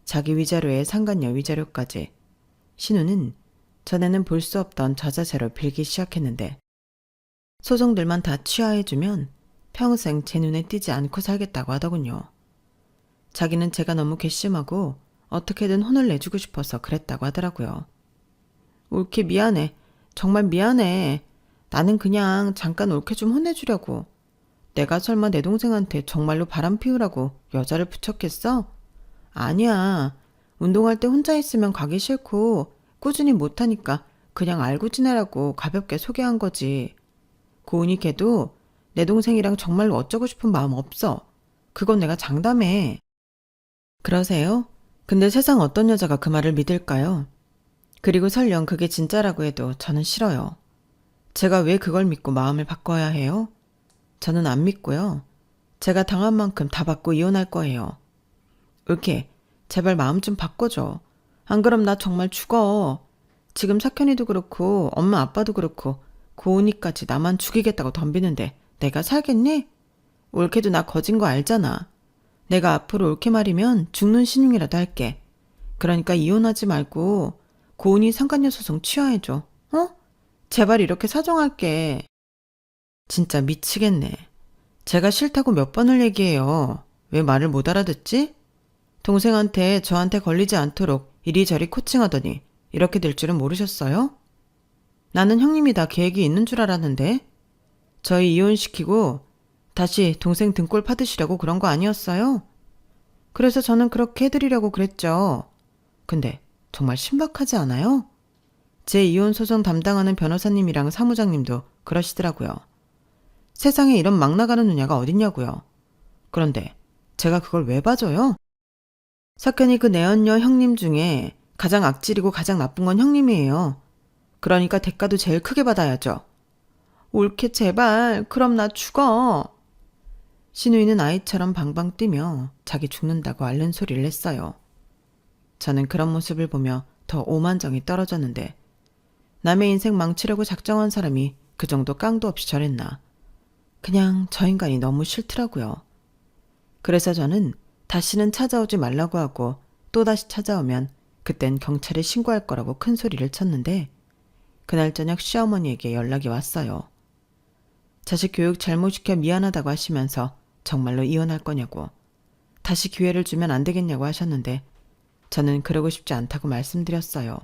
자기 위자료에 상간녀 위자료까지 신우는 전에는 볼 수 없던 저자세로 빌기 시작했는데 소송들만 다 취하해주면 평생 제 눈에 띄지 않고 살겠다고 하더군요. 자기는 제가 너무 괘씸하고 어떻게든 혼을 내주고 싶어서 그랬다고 하더라고요. 옳게 미안해. 정말 미안해. 나는 그냥 잠깐 옳게 좀 혼내주려고. 내가 설마 내 동생한테 정말로 바람 피우라고 여자를 붙였겠어? 아니야. 운동할 때 혼자 있으면 가기 싫고 꾸준히 못하니까 그냥 알고 지내라고 가볍게 소개한 거지. 고은이 걔도 내 동생이랑 정말로 어쩌고 싶은 마음 없어. 그건 내가 장담해. 그러세요? 근데 세상 어떤 여자가 그 말을 믿을까요? 그리고 설령 그게 진짜라고 해도 저는 싫어요. 제가 왜 그걸 믿고 마음을 바꿔야 해요? 저는 안 믿고요. 제가 당한 만큼 다 받고 이혼할 거예요. 옳게 제발 마음 좀 바꿔줘. 안 그럼 나 정말 죽어. 지금 석현이도 그렇고 엄마 아빠도 그렇고 고은이까지 나만 죽이겠다고 덤비는데 내가 살겠니? 옳게도 나 거진 거 알잖아. 내가 앞으로 옳게 말이면 죽는 신용이라도 할게. 그러니까 이혼하지 말고 고은이 상간녀 소송 취하해줘. 어? 제발 이렇게 사정할게. 진짜 미치겠네. 제가 싫다고 몇 번을 얘기해요. 왜 말을 못 알아듣지? 동생한테 저한테 걸리지 않도록 이리저리 코칭하더니 이렇게 될 줄은 모르셨어요? 나는 형님이 다 계획이 있는 줄 알았는데 저희 이혼시키고 다시 동생 등골 파드시려고 그런 거 아니었어요? 그래서 저는 그렇게 해드리려고 그랬죠. 근데 정말 신박하지 않아요? 제 이혼 소송 담당하는 변호사님이랑 사무장님도 그러시더라고요. 세상에 이런 막 나가는 누냐가 어딨냐고요. 그런데 제가 그걸 왜 봐줘요? 석현이 그 내언녀 형님 중에 가장 악질이고 가장 나쁜 건 형님이에요. 그러니까 대가도 제일 크게 받아야죠. 옳게 제발 그럼 나 죽어. 신우이는 아이처럼 방방 뛰며 자기 죽는다고 앓는 소리를 냈어요. 저는 그런 모습을 보며 더 오만정이 떨어졌는데 남의 인생 망치려고 작정한 사람이 그 정도 깡도 없이 저랬나. 그냥 저 인간이 너무 싫더라고요. 그래서 저는 다시는 찾아오지 말라고 하고 또다시 찾아오면 그땐 경찰에 신고할 거라고 큰 소리를 쳤는데 그날 저녁 시어머니에게 연락이 왔어요. 자식 교육 잘못 시켜 미안하다고 하시면서 정말로 이혼할 거냐고 다시 기회를 주면 안 되겠냐고 하셨는데 저는 그러고 싶지 않다고 말씀드렸어요.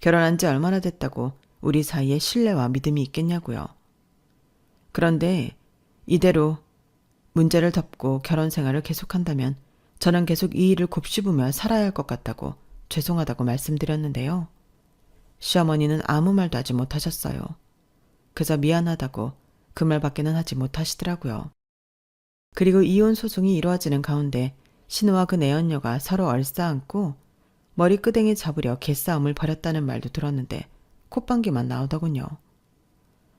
결혼한 지 얼마나 됐다고 우리 사이에 신뢰와 믿음이 있겠냐고요. 그런데 이대로 문제를 덮고 결혼 생활을 계속한다면 저는 계속 이 일을 곱씹으며 살아야 할 것 같다고 죄송하다고 말씀드렸는데요. 시어머니는 아무 말도 하지 못하셨어요. 그저 미안하다고 그 말밖에는 하지 못하시더라고요. 그리고 이혼 소송이 이루어지는 가운데 신우와 그 내연녀가 서로 얼싸안고 머리끄댕이 잡으려 개싸움을 벌였다는 말도 들었는데 콧방귀만 나오더군요.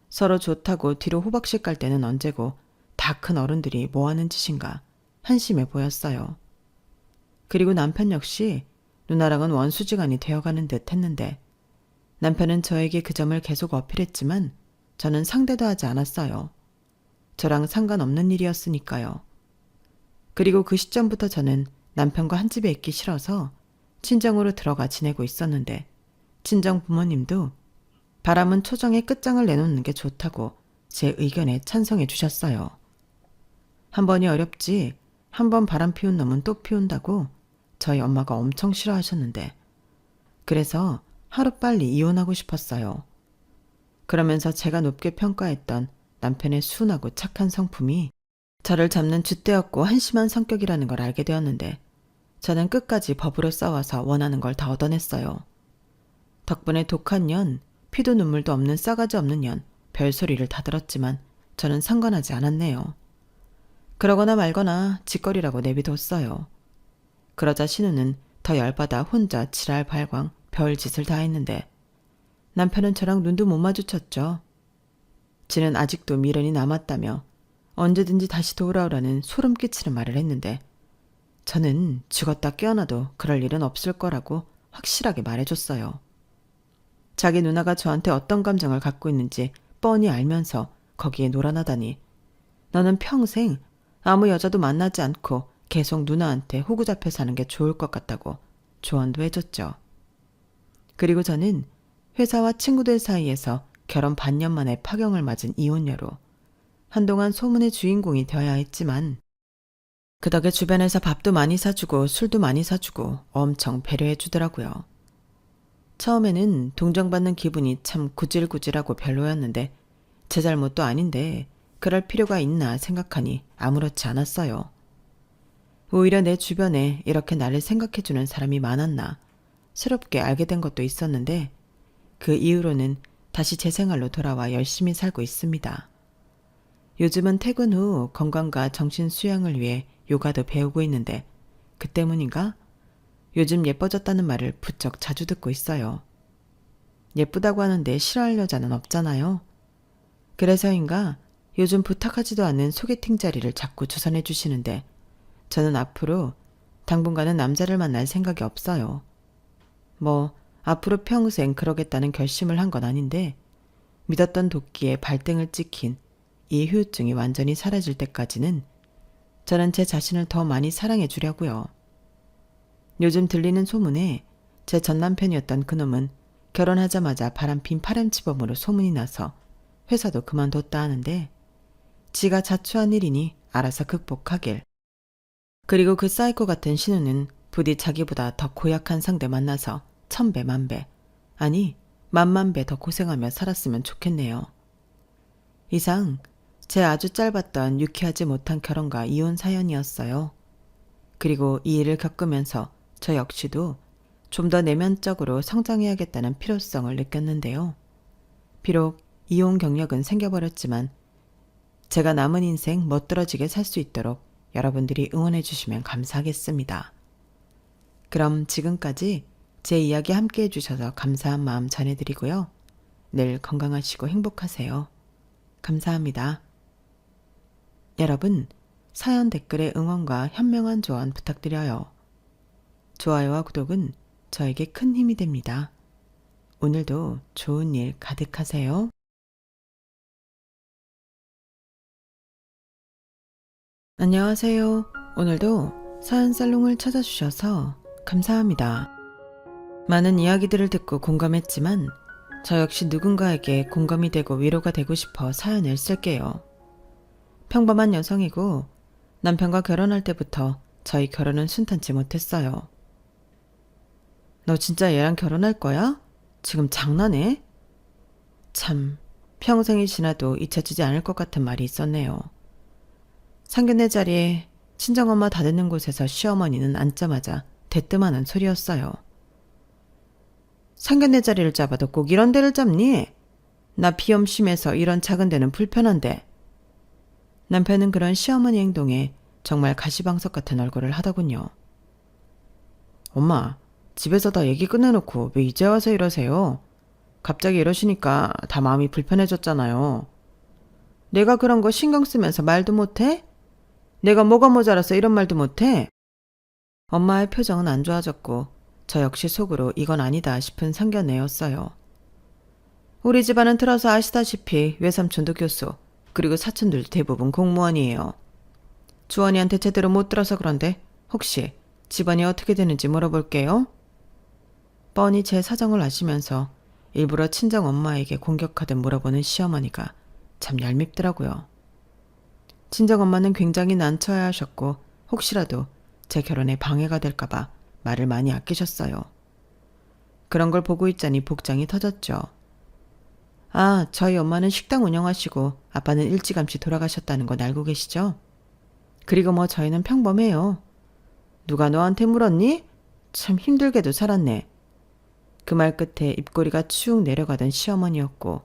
서로 좋다고 뒤로 호박씨 깔 때는 언제고 다 큰 어른들이 뭐하는 짓인가 한심해 보였어요. 그리고 남편 역시 누나랑은 원수지간이 되어가는 듯 했는데 남편은 저에게 그 점을 계속 어필했지만 저는 상대도 하지 않았어요. 저랑 상관없는 일이었으니까요. 그리고 그 시점부터 저는 남편과 한 집에 있기 싫어서 친정으로 들어가 지내고 있었는데 친정 부모님도 바람은 초정의 끝장을 내놓는 게 좋다고 제 의견에 찬성해 주셨어요. 한 번이 어렵지 한 번 바람 피운 놈은 또 피운다고 저희 엄마가 엄청 싫어하셨는데 그래서 하루빨리 이혼하고 싶었어요. 그러면서 제가 높게 평가했던 남편의 순하고 착한 성품이 저를 잡는 줏대였고 한심한 성격이라는 걸 알게 되었는데 저는 끝까지 법으로 싸워서 원하는 걸 다 얻어냈어요. 덕분에 독한 년, 피도 눈물도 없는 싸가지 없는 년, 별소리를 다 들었지만 저는 상관하지 않았네요. 그러거나 말거나 짓거리라고 내비뒀어요. 그러자 신우는 더 열받아 혼자 지랄 발광 별짓을 다 했는데 남편은 저랑 눈도 못 마주쳤죠. 지는 아직도 미련이 남았다며 언제든지 다시 돌아오라는 소름 끼치는 말을 했는데 저는 죽었다 깨어나도 그럴 일은 없을 거라고 확실하게 말해줬어요. 자기 누나가 저한테 어떤 감정을 갖고 있는지 뻔히 알면서 거기에 놀아나다니 너는 평생 아무 여자도 만나지 않고 계속 누나한테 호구 잡혀 사는 게 좋을 것 같다고 조언도 해줬죠. 그리고 저는 회사와 친구들 사이에서 결혼 반년 만에 파경을 맞은 이혼녀로 한동안 소문의 주인공이 되어야 했지만 그 덕에 주변에서 밥도 많이 사주고 술도 많이 사주고 엄청 배려해 주더라고요. 처음에는 동정받는 기분이 참 구질구질하고 별로였는데 제 잘못도 아닌데 그럴 필요가 있나 생각하니 아무렇지 않았어요. 오히려 내 주변에 이렇게 나를 생각해주는 사람이 많았나 새롭게 알게 된 것도 있었는데 그 이후로는 다시 제 생활로 돌아와 열심히 살고 있습니다. 요즘은 퇴근 후 건강과 정신 수양을 위해 요가도 배우고 있는데 그 때문인가? 요즘 예뻐졌다는 말을 부쩍 자주 듣고 있어요. 예쁘다고 하는데 싫어할 여자는 없잖아요. 그래서인가 요즘 부탁하지도 않는 소개팅 자리를 자꾸 주선해 주시는데 저는 앞으로 당분간은 남자를 만날 생각이 없어요. 뭐 앞으로 평생 그러겠다는 결심을 한 건 아닌데 믿었던 도끼에 발등을 찍힌 이 후유증이 완전히 사라질 때까지는 저는 제 자신을 더 많이 사랑해 주려고요. 요즘 들리는 소문에 제 전남편이었던 그놈은 결혼하자마자 바람핀 파렴치범으로 소문이 나서 회사도 그만뒀다 하는데 지가 자초한 일이니 알아서 극복하길. 그리고 그 사이코 같은 신우는 부디 자기보다 더 고약한 상대 만나서 천배 만배 아니 만만배 더 고생하며 살았으면 좋겠네요. 이상 제 아주 짧았던 유쾌하지 못한 결혼과 이혼 사연이었어요. 그리고 이 일을 겪으면서 저 역시도 좀 더 내면적으로 성장해야겠다는 필요성을 느꼈는데요. 비록 이혼 경력은 생겨버렸지만 제가 남은 인생 멋들어지게 살 수 있도록 여러분들이 응원해 주시면 감사하겠습니다. 그럼 지금까지 제 이야기 함께 해주셔서 감사한 마음 전해드리고요. 늘 건강하시고 행복하세요. 감사합니다. 여러분, 사연 댓글에 응원과 현명한 조언 부탁드려요. 좋아요와 구독은 저에게 큰 힘이 됩니다. 오늘도 좋은 일 가득하세요. 안녕하세요. 오늘도 사연 살롱을 찾아주셔서 감사합니다. 많은 이야기들을 듣고 공감했지만 저 역시 누군가에게 공감이 되고 위로가 되고 싶어 사연을 쓸게요. 평범한 여성이고 남편과 결혼할 때부터 저희 결혼은 순탄치 못했어요. 너 진짜 얘랑 결혼할 거야? 지금 장난해? 참, 평생이 지나도 잊혀지지 않을 것 같은 말이 있었네요. 상견례 자리에 친정엄마 다 듣는 곳에서 시어머니는 앉자마자 대뜸하는 소리였어요. 상견례 자리를 잡아도 꼭 이런 데를 잡니? 나 비염 심해서 이런 작은 데는 불편한데. 남편은 그런 시어머니 행동에 정말 가시방석 같은 얼굴을 하더군요. 엄마, 집에서 다 얘기 끝내놓고 왜 이제 와서 이러세요? 갑자기 이러시니까 다 마음이 불편해졌잖아요. 내가 그런 거 신경 쓰면서 말도 못해? 내가 뭐가 모자라서 이런 말도 못해? 엄마의 표정은 안 좋아졌고 저 역시 속으로 이건 아니다 싶은 상견례였어요. 우리 집안은 들어서 아시다시피 외삼촌도 교수, 그리고 사촌들도 대부분 공무원이에요. 주원이한테 제대로 못 들어서 그런데 혹시 집안이 어떻게 되는지 물어볼게요. 뻔히 제 사정을 아시면서 일부러 친정 엄마에게 공격하듯 물어보는 시어머니가 참 얄밉더라고요. 친정 엄마는 굉장히 난처해 하셨고 혹시라도 제 결혼에 방해가 될까봐 말을 많이 아끼셨어요. 그런 걸 보고 있자니 복장이 터졌죠. 아, 저희 엄마는 식당 운영하시고 아빠는 일찌감치 돌아가셨다는 건 알고 계시죠? 그리고 뭐 저희는 평범해요. 누가 너한테 물었니? 참 힘들게도 살았네. 그 말 끝에 입꼬리가 축 내려가던 시어머니였고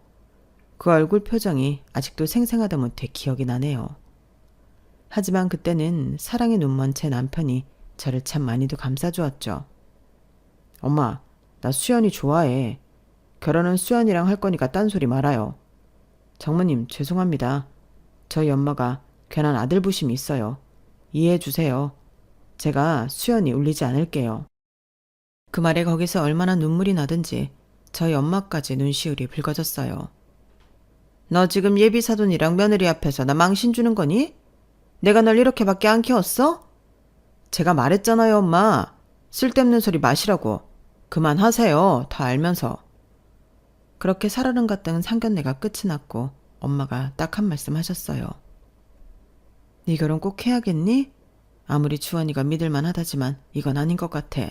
그 얼굴 표정이 아직도 생생하다 못해 기억이 나네요. 하지만 그때는 사랑의 눈먼 제 남편이 저를 참 많이도 감싸주었죠. 엄마, 나 수연이 좋아해. 결혼은 수연이랑 할 거니까 딴소리 말아요. 장모님, 죄송합니다. 저희 엄마가 괜한 아들 부심이 있어요. 이해해 주세요. 제가 수연이 울리지 않을게요. 그 말에 거기서 얼마나 눈물이 나든지 저희 엄마까지 눈시울이 붉어졌어요. 너 지금 예비사돈이랑 며느리 앞에서 나 망신 주는 거니? 내가 널 이렇게밖에 안 키웠어? 제가 말했잖아요, 엄마. 쓸데없는 소리 마시라고. 그만하세요. 다 알면서. 그렇게 살얼음 같은 상견례가 끝이 났고 엄마가 딱 한 말씀 하셨어요. 네 결혼 꼭 해야겠니? 아무리 주원이가 믿을만 하다지만 이건 아닌 것 같아.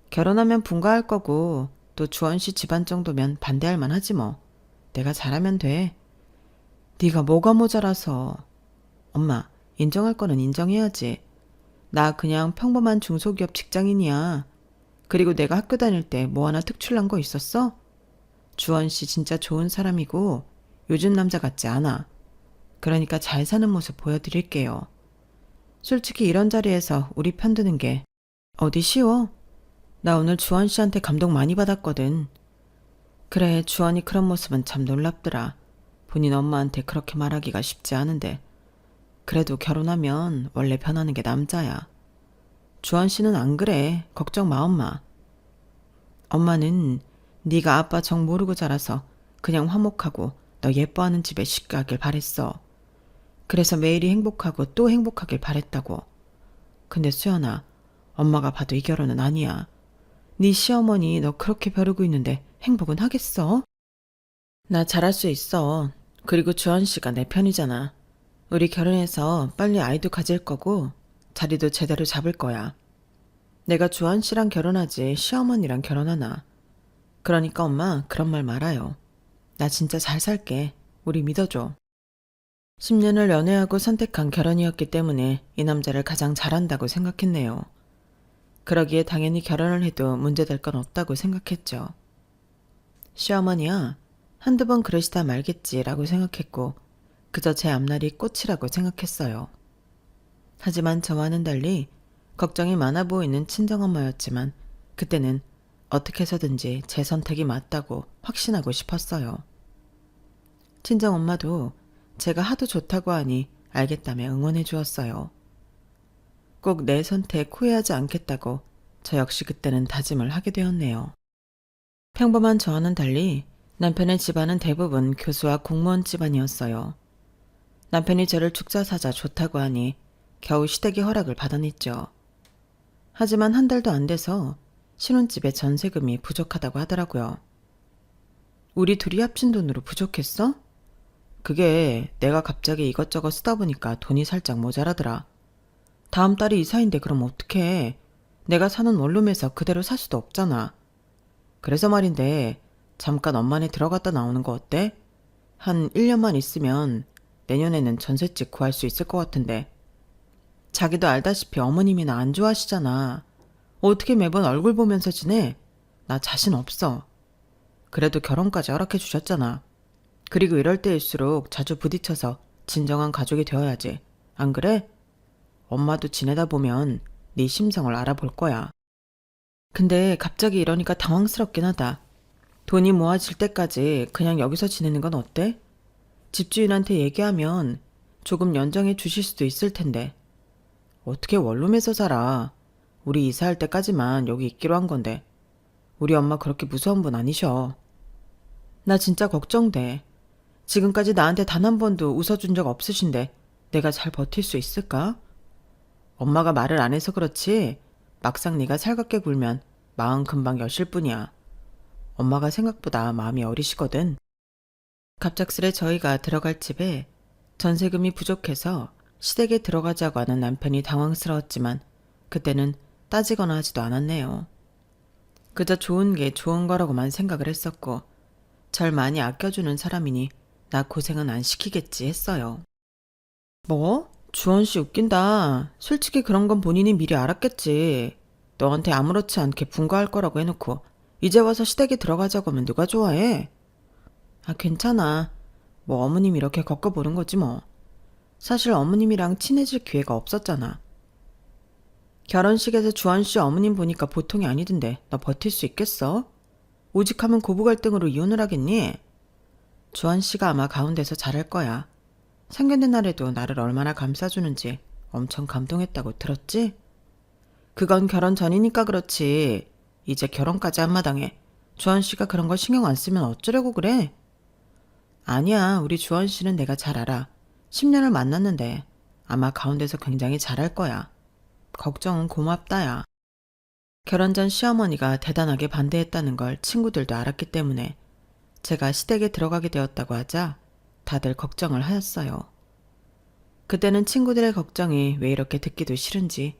결혼하면 분가할 거고 또 주원씨 집안 정도면 반대할 만하지 뭐. 내가 잘하면 돼. 네가 뭐가 모자라서. 엄마, 인정할 거는 인정해야지. 나 그냥 평범한 중소기업 직장인이야. 그리고 내가 학교 다닐 때 뭐 하나 특출난 거 있었어? 주원씨 진짜 좋은 사람이고 요즘 남자 같지 않아. 그러니까 잘 사는 모습 보여드릴게요. 솔직히 이런 자리에서 우리 편드는 게 어디 쉬워? 나 오늘 주원씨한테 감동 많이 받았거든. 그래, 주원이 그런 모습은 참 놀랍더라. 본인 엄마한테 그렇게 말하기가 쉽지 않은데. 그래도 결혼하면 원래 변하는 게 남자야. 주원씨는 안 그래. 걱정 마, 엄마. 엄마는 네가 아빠 정 모르고 자라서 그냥 화목하고 너 예뻐하는 집에 쉽게 하길 바랬어. 그래서 매일이 행복하고 또 행복하길 바랬다고. 근데 수연아, 엄마가 봐도 이 결혼은 아니야. 네 시어머니 너 그렇게 벼르고 있는데 행복은 하겠어? 나 잘할 수 있어. 그리고 주원씨가 내 편이잖아. 우리 결혼해서 빨리 아이도 가질 거고 자리도 제대로 잡을 거야. 내가 주원씨랑 결혼하지 시어머니랑 결혼하나. 그러니까 엄마 그런 말 말아요. 나 진짜 잘 살게. 우리 믿어줘. 10년을 연애하고 선택한 결혼이었기 때문에 이 남자를 가장 잘한다고 생각했네요. 그러기에 당연히 결혼을 해도 문제될 건 없다고 생각했죠. 시어머니야, 한두 번 그러시다 말겠지라고 생각했고 그저 제 앞날이 꽃이라고 생각했어요. 하지만 저와는 달리 걱정이 많아 보이는 친정엄마였지만 그때는 어떻게 해서든지 제 선택이 맞다고 확신하고 싶었어요. 친정엄마도 제가 하도 좋다고 하니 알겠다며 응원해 주었어요. 꼭 내 선택 후회하지 않겠다고 저 역시 그때는 다짐을 하게 되었네요. 평범한 저와는 달리 남편의 집안은 대부분 교수와 공무원 집안이었어요. 남편이 저를 축사사자 좋다고 하니 겨우 시댁의 허락을 받아냈죠. 하지만 한 달도 안 돼서 신혼집에 전세금이 부족하다고 하더라고요. 우리 둘이 합친 돈으로 부족했어? 그게 내가 갑자기 이것저것 쓰다 보니까 돈이 살짝 모자라더라. 다음 달이 이사인데 그럼 어떡해. 내가 사는 원룸에서 그대로 살 수도 없잖아. 그래서 말인데 잠깐 엄마네 들어갔다 나오는 거 어때? 한 1년만 있으면 내년에는 전셋집 구할 수 있을 것 같은데. 자기도 알다시피 어머님이나 안 좋아하시잖아. 어떻게 매번 얼굴 보면서 지내? 나 자신 없어. 그래도 결혼까지 허락해 주셨잖아. 그리고 이럴 때일수록 자주 부딪혀서 진정한 가족이 되어야지. 안 그래? 엄마도 지내다 보면 네 심성을 알아볼 거야. 근데 갑자기 이러니까 당황스럽긴 하다. 돈이 모아질 때까지 그냥 여기서 지내는 건 어때? 집주인한테 얘기하면 조금 연장해 주실 수도 있을 텐데. 어떻게 원룸에서 살아? 우리 이사할 때까지만 여기 있기로 한 건데. 우리 엄마 그렇게 무서운 분 아니셔. 나 진짜 걱정돼. 지금까지 나한테 단 한 번도 웃어준 적 없으신데 내가 잘 버틸 수 있을까? 엄마가 말을 안 해서 그렇지 막상 네가 살갑게 굴면 마음 금방 여실 뿐이야. 엄마가 생각보다 마음이 어리시거든. 갑작스레 저희가 들어갈 집에 전세금이 부족해서 시댁에 들어가자고 하는 남편이 당황스러웠지만 그때는 따지거나 하지도 않았네요. 그저 좋은 게 좋은 거라고만 생각을 했었고 절 많이 아껴주는 사람이니 나 고생은 안 시키겠지 했어요. 뭐? 주원 씨 웃긴다. 솔직히 그런 건 본인이 미리 알았겠지. 너한테 아무렇지 않게 분가할 거라고 해놓고 이제 와서 시댁에 들어가자고 하면 누가 좋아해? 아, 괜찮아. 뭐 어머님 이렇게 겪어보는 거지 뭐. 사실 어머님이랑 친해질 기회가 없었잖아. 결혼식에서 주원 씨 어머님 보니까 보통이 아니던데 너 버틸 수 있겠어? 오직하면 고부 갈등으로 이혼을 하겠니? 주원 씨가 아마 가운데서 잘할 거야. 상견례 날에도 나를 얼마나 감싸주는지 엄청 감동했다고 들었지? 그건 결혼 전이니까 그렇지. 이제 결혼까지 한 마당에 주원 씨가 그런 걸 신경 안 쓰면 어쩌려고 그래? 아니야, 우리 주원 씨는 내가 잘 알아. 10년을 만났는데 아마 가운데서 굉장히 잘할 거야. 걱정은 고맙다야. 결혼 전 시어머니가 대단하게 반대했다는 걸 친구들도 알았기 때문에 제가 시댁에 들어가게 되었다고 하자 다들 걱정을 하였어요. 그때는 친구들의 걱정이 왜 이렇게 듣기도 싫은지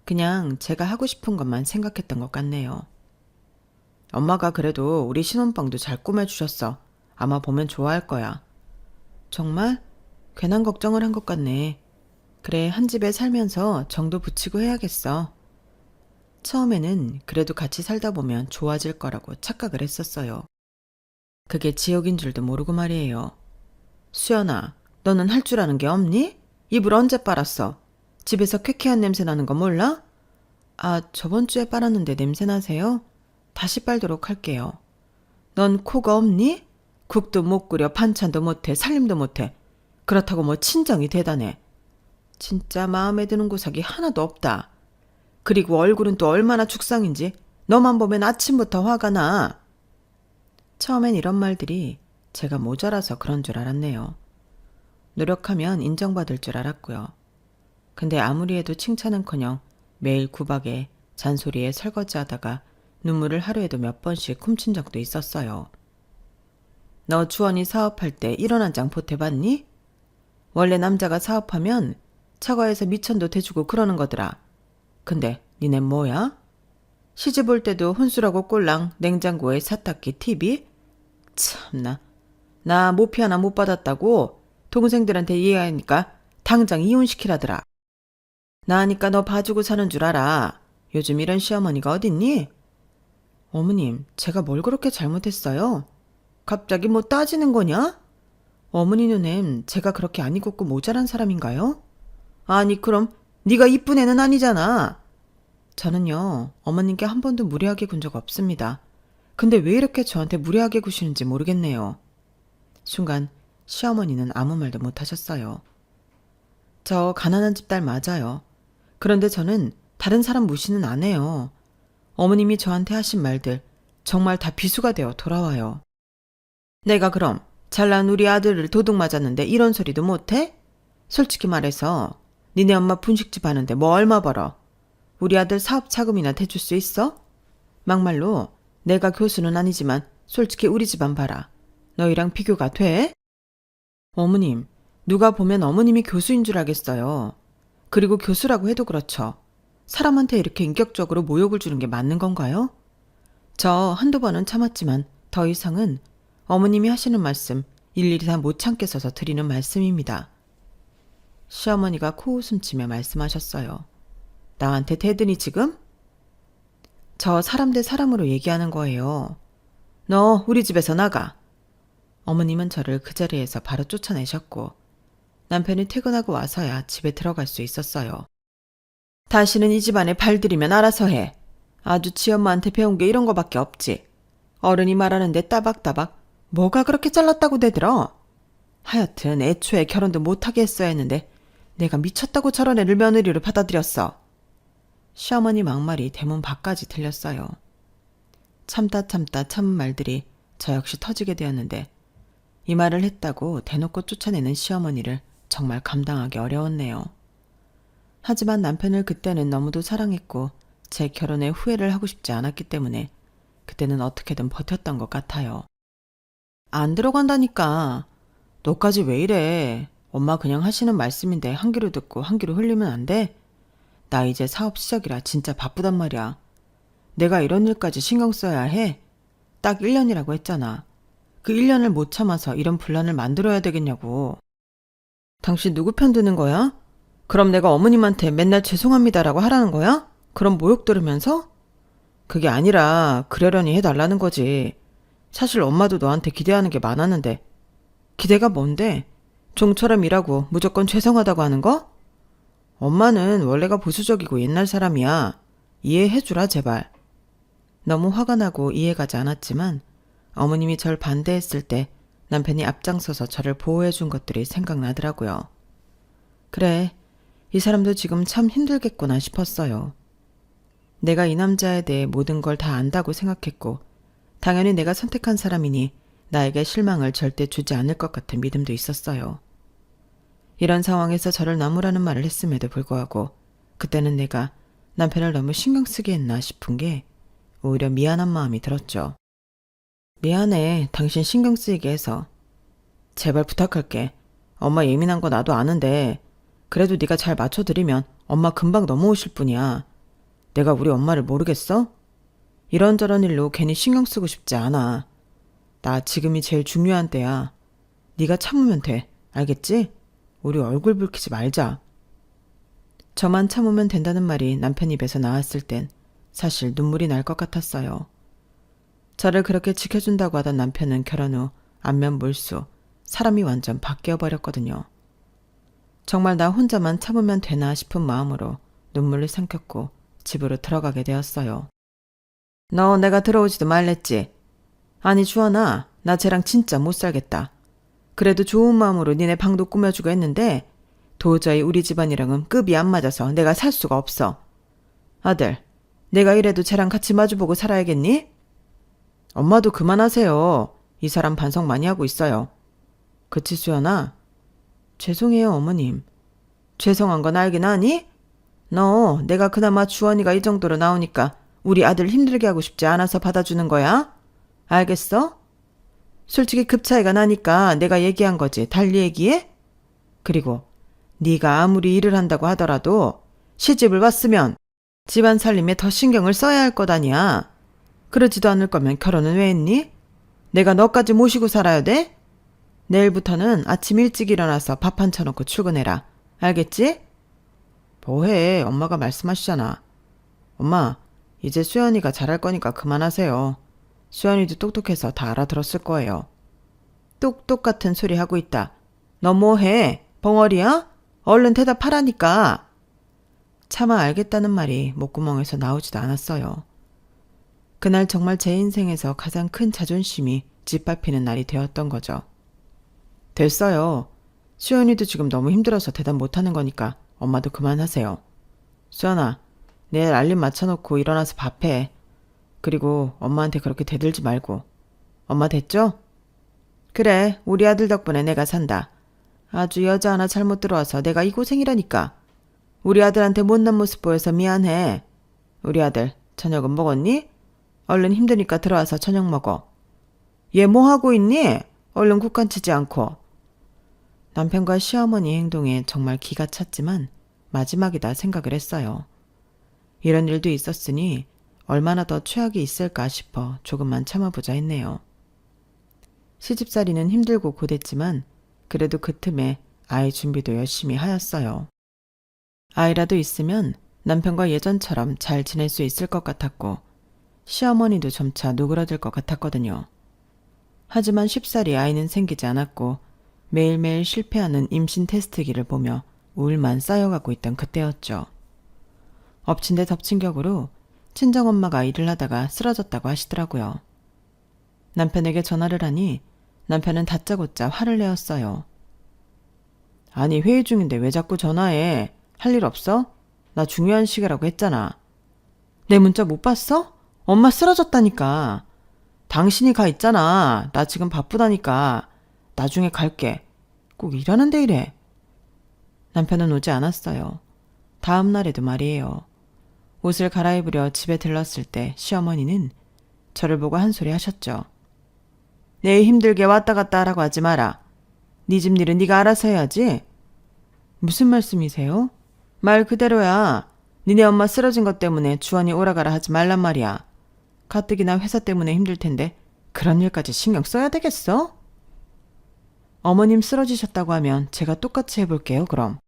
그냥 제가 하고 싶은 것만 생각했던 것 같네요. 엄마가 그래도 우리 신혼방도 잘 꾸며주셨어. 아마 보면 좋아할 거야. 정말? 괜한 걱정을 한 것 같네. 그래, 한 집에 살면서 정도 붙이고 해야겠어. 처음에는 그래도 같이 살다 보면 좋아질 거라고 착각을 했었어요. 그게 지옥인 줄도 모르고 말이에요. 수연아, 너는 할 줄 아는 게 없니? 이불 언제 빨았어? 집에서 쾌쾌한 냄새 나는 거 몰라? 아, 저번 주에 빨았는데 냄새 나세요? 다시 빨도록 할게요. 넌 코가 없니? 국도 못 끓여, 반찬도 못해, 살림도 못해. 그렇다고 뭐 친정이 대단해. 진짜 마음에 드는 구석이 하나도 없다. 그리고 얼굴은 또 얼마나 죽상인지 너만 보면 아침부터 화가 나. 처음엔 이런 말들이 제가 모자라서 그런 줄 알았네요. 노력하면 인정받을 줄 알았고요. 근데 아무리 해도 칭찬은커녕 매일 구박에 잔소리에 설거지하다가 눈물을 하루에도 몇 번씩 훔친 적도 있었어요. 너 주원이 사업할 때 1원 한 장 보태봤니? 원래 남자가 사업하면 처가에서 미천도 대주고 그러는 거더라. 근데 니네 뭐야? 시집 올 때도 혼수라고 꼴랑 냉장고에 세탁기 TV? 참나. 나 모피 하나 못 받았다고 동생들한테 이해하니까 당장 이혼시키라더라. 나니까 너 봐주고 사는 줄 알아. 요즘 이런 시어머니가 어딨니? 어머님, 제가 뭘 그렇게 잘못했어요? 갑자기 뭐 따지는 거냐? 어머니 눈엔 제가 그렇게 안 익었고 모자란 사람인가요? 아니 그럼 네가 이쁜 애는 아니잖아. 저는요, 어머님께 한 번도 무례하게 군 적 없습니다. 근데 왜 이렇게 저한테 무례하게 구시는지 모르겠네요. 순간 시어머니는 아무 말도 못 하셨어요. 저 가난한 집 딸 맞아요. 그런데 저는 다른 사람 무시는 안 해요. 어머님이 저한테 하신 말들 정말 다 비수가 되어 돌아와요. 내가 그럼 잘난 우리 아들을 도둑 맞았는데 이런 소리도 못해? 솔직히 말해서 니네 엄마 분식집 하는데 뭐 얼마 벌어? 우리 아들 사업 자금이나 대줄 수 있어? 막말로 내가 교수는 아니지만 솔직히 우리 집안 봐라. 너희랑 비교가 돼? 어머님, 누가 보면 어머님이 교수인 줄 알겠어요. 그리고 교수라고 해도 그렇죠. 사람한테 이렇게 인격적으로 모욕을 주는 게 맞는 건가요? 저 한두 번은 참았지만 더 이상은 어머님이 하시는 말씀 일일이 다 못 참겠어서 드리는 말씀입니다. 시어머니가 코웃음치며 말씀하셨어요. 나한테 대드니 지금? 저 사람 대 사람으로 얘기하는 거예요. 너 우리 집에서 나가. 어머님은 저를 그 자리에서 바로 쫓아내셨고 남편이 퇴근하고 와서야 집에 들어갈 수 있었어요. 다시는 이 집안에 발들이면 알아서 해. 아주 지엄마한테 배운 게 이런 거밖에 없지. 어른이 말하는데 따박따박 뭐가 그렇게 잘났다고 대들어. 하여튼 애초에 결혼도 못하게 했어야 했는데 내가 미쳤다고 저런 애를 며느리로 받아들였어. 시어머니 막말이 대문 밖까지 들렸어요. 참다 참은 말들이 저 역시 터지게 되었는데 이 말을 했다고 대놓고 쫓아내는 시어머니를 정말 감당하기 어려웠네요. 하지만 남편을 그때는 너무도 사랑했고 제 결혼에 후회를 하고 싶지 않았기 때문에 그때는 어떻게든 버텼던 것 같아요. 안 들어간다니까. 너까지 왜 이래. 엄마 그냥 하시는 말씀인데 한 귀로 듣고 한 귀로 흘리면 안 돼? 나 이제 사업 시작이라 진짜 바쁘단 말이야. 내가 이런 일까지 신경 써야 해? 딱 1년이라고 했잖아. 그 1년을 못 참아서 이런 분란을 만들어야 되겠냐고. 당신 누구 편 드는 거야? 그럼 내가 어머님한테 맨날 죄송합니다라고 하라는 거야? 그럼 모욕 들으면서? 그게 아니라 그러려니 해달라는 거지. 사실 엄마도 너한테 기대하는 게 많았는데. 기대가 뭔데? 종처럼 일하고 무조건 죄송하다고 하는 거? 엄마는 원래가 보수적이고 옛날 사람이야. 이해해주라 제발. 너무 화가 나고 이해가지 않았지만 어머님이 절 반대했을 때 남편이 앞장서서 저를 보호해준 것들이 생각나더라고요. 그래, 이 사람도 지금 참 힘들겠구나 싶었어요. 내가 이 남자에 대해 모든 걸 다 안다고 생각했고 당연히 내가 선택한 사람이니 나에게 실망을 절대 주지 않을 것 같은 믿음도 있었어요. 이런 상황에서 저를 나무라는 말을 했음에도 불구하고 그때는 내가 남편을 너무 신경 쓰게 했나 싶은 게 오히려 미안한 마음이 들었죠. 미안해, 당신 신경 쓰이게 해서. 제발 부탁할게. 엄마 예민한 거 나도 아는데 그래도 네가 잘 맞춰드리면 엄마 금방 넘어오실 뿐이야. 내가 우리 엄마를 모르겠어? 이런저런 일로 괜히 신경 쓰고 싶지 않아. 나 지금이 제일 중요한 때야. 네가 참으면 돼. 알겠지? 우리 얼굴 붉히지 말자. 저만 참으면 된다는 말이 남편 입에서 나왔을 땐 사실 눈물이 날 것 같았어요. 저를 그렇게 지켜준다고 하던 남편은 결혼 후 안면 몰수, 사람이 완전 바뀌어버렸거든요. 정말 나 혼자만 참으면 되나 싶은 마음으로 눈물을 삼켰고 집으로 들어가게 되었어요. 너 내가 들어오지도 말랬지? 아니 주원아, 나 쟤랑 진짜 못 살겠다. 그래도 좋은 마음으로 니네 방도 꾸며주고 했는데 도저히 우리 집안이랑은 급이 안 맞아서 내가 살 수가 없어. 아들, 내가 이래도 쟤랑 같이 마주보고 살아야겠니? 엄마도 그만하세요. 이 사람 반성 많이 하고 있어요. 그치 수연아? 죄송해요 어머님. 죄송한 건 알긴 하니? 너 내가 그나마 주원이가 이 정도로 나오니까 우리 아들 힘들게 하고 싶지 않아서 받아주는 거야? 알겠어? 솔직히 급 차이가 나니까 내가 얘기한 거지. 달리 얘기해? 그리고 네가 아무리 일을 한다고 하더라도 시집을 왔으면 집안 살림에 더 신경을 써야 할 것 아니야. 그러지도 않을 거면 결혼은 왜 했니? 내가 너까지 모시고 살아야 돼? 내일부터는 아침 일찍 일어나서 밥 한 차놓고 출근해라. 알겠지? 뭐해, 엄마가 말씀하시잖아. 엄마, 이제 수연이가 잘할 거니까 그만하세요. 수연이도 똑똑해서 다 알아들었을 거예요. 똑똑 같은 소리 하고 있다. 너 뭐해? 벙어리야? 얼른 대답하라니까. 차마 알겠다는 말이 목구멍에서 나오지도 않았어요. 그날 정말 제 인생에서 가장 큰 자존심이 짓밟히는 날이 되었던 거죠. 됐어요. 수연이도 지금 너무 힘들어서 대답 못하는 거니까 엄마도 그만하세요. 수연아, 내일 알림 맞춰놓고 일어나서 밥해. 그리고 엄마한테 그렇게 대들지 말고. 엄마 됐죠? 그래, 우리 아들 덕분에 내가 산다. 아주 여자 하나 잘못 들어와서 내가 이 고생이라니까. 우리 아들한테 못난 모습 보여서 미안해. 우리 아들 저녁은 먹었니? 얼른 힘드니까 들어와서 저녁 먹어. 얘 뭐 하고 있니? 얼른 국간 치지 않고. 남편과 시어머니 행동에 정말 기가 찼지만 마지막이다 생각을 했어요. 이런 일도 있었으니 얼마나 더 최악이 있을까 싶어 조금만 참아보자 했네요. 시집살이는 힘들고 고됐지만 그래도 그 틈에 아이 준비도 열심히 하였어요. 아이라도 있으면 남편과 예전처럼 잘 지낼 수 있을 것 같았고 시어머니도 점차 누그러들 것 같았거든요. 하지만 쉽사리 아이는 생기지 않았고 매일매일 실패하는 임신 테스트기를 보며 우울만 쌓여가고 있던 그때였죠. 엎친 데 덮친 격으로 친정엄마가 일을 하다가 쓰러졌다고 하시더라고요. 남편에게 전화를 하니 남편은 다짜고짜 화를 내었어요. 아니 회의 중인데 왜 자꾸 전화해? 할 일 없어? 나 중요한 시기라고 했잖아. 내 문자 못 봤어? 엄마 쓰러졌다니까. 당신이 가 있잖아. 나 지금 바쁘다니까. 나중에 갈게. 꼭 일하는데 이래. 남편은 오지 않았어요. 다음 날에도 말이에요. 옷을 갈아입으려 집에 들렀을 때 시어머니는 저를 보고 한 소리 하셨죠. 내 힘들게 왔다 갔다 하라고 하지 마라. 네 집 일은 네가 알아서 해야지. 무슨 말씀이세요? 말 그대로야. 니네 엄마 쓰러진 것 때문에 주원이 오라가라 하지 말란 말이야. 가뜩이나 회사 때문에 힘들 텐데 그런 일까지 신경 써야 되겠어? 어머님 쓰러지셨다고 하면 제가 똑같이 해볼게요, 그럼.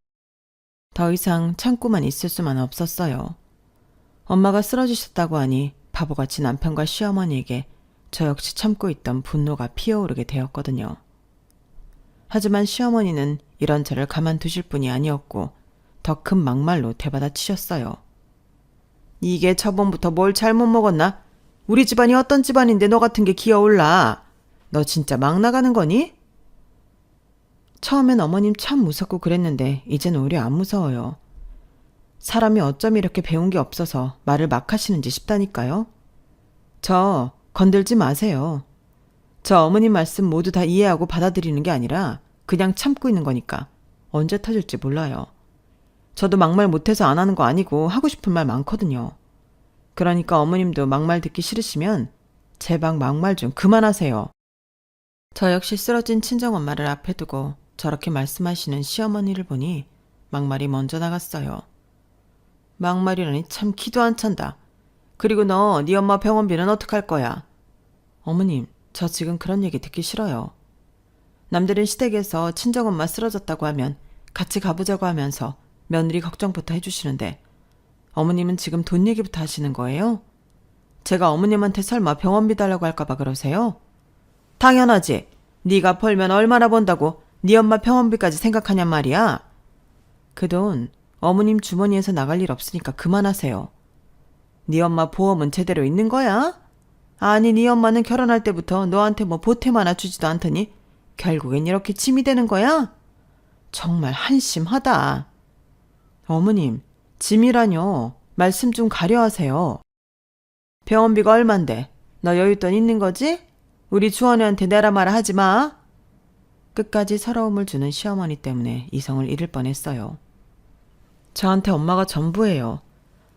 더 이상 참고만 있을 수만 없었어요. 엄마가 쓰러지셨다고 하니 바보같이 남편과 시어머니에게 저 역시 참고 있던 분노가 피어오르게 되었거든요. 하지만 시어머니는 이런 저를 가만두실 분이 아니었고 더 큰 막말로 되받아치셨어요. 이게 저번부터 뭘 잘못 먹었나? 우리 집안이 어떤 집안인데 너 같은 게 기어올라. 너 진짜 막 나가는 거니? 처음엔 어머님 참 무섭고 그랬는데 이젠 오히려 안 무서워요. 사람이 어쩜 이렇게 배운 게 없어서 말을 막 하시는지 싶다니까요. 저 건들지 마세요. 저 어머님 말씀 모두 다 이해하고 받아들이는 게 아니라 그냥 참고 있는 거니까 언제 터질지 몰라요. 저도 막말 못해서 안 하는 거 아니고 하고 싶은 말 많거든요. 그러니까 어머님도 막말 듣기 싫으시면 제발 막말 좀 그만하세요. 저 역시 쓰러진 친정엄마를 앞에 두고 저렇게 말씀하시는 시어머니를 보니 막말이 먼저 나갔어요. 막말이라니 참 기도 안 찬다. 그리고 너 네 엄마 병원비는 어떡할 거야? 어머님, 저 지금 그런 얘기 듣기 싫어요. 남들은 시댁에서 친정엄마 쓰러졌다고 하면 같이 가보자고 하면서 며느리 걱정부터 해주시는데 어머님은 지금 돈 얘기부터 하시는 거예요? 제가 어머님한테 설마 병원비 달라고 할까봐 그러세요? 당연하지. 네가 벌면 얼마나 번다고 네 엄마 병원비까지 생각하냔 말이야. 그 돈 어머님 주머니에서 나갈 일 없으니까 그만하세요. 네 엄마 보험은 제대로 있는 거야? 아니 네 엄마는 결혼할 때부터 너한테 뭐 보탬 하나 주지도 않더니 결국엔 이렇게 짐이 되는 거야? 정말 한심하다. 어머님, 짐이라뇨. 말씀 좀 가려하세요. 병원비가 얼만데? 너 여윳돈 있는 거지? 우리 주원이한테 내라 마라 하지 마. 끝까지 서러움을 주는 시어머니 때문에 이성을 잃을 뻔했어요. 저한테 엄마가 전부예요.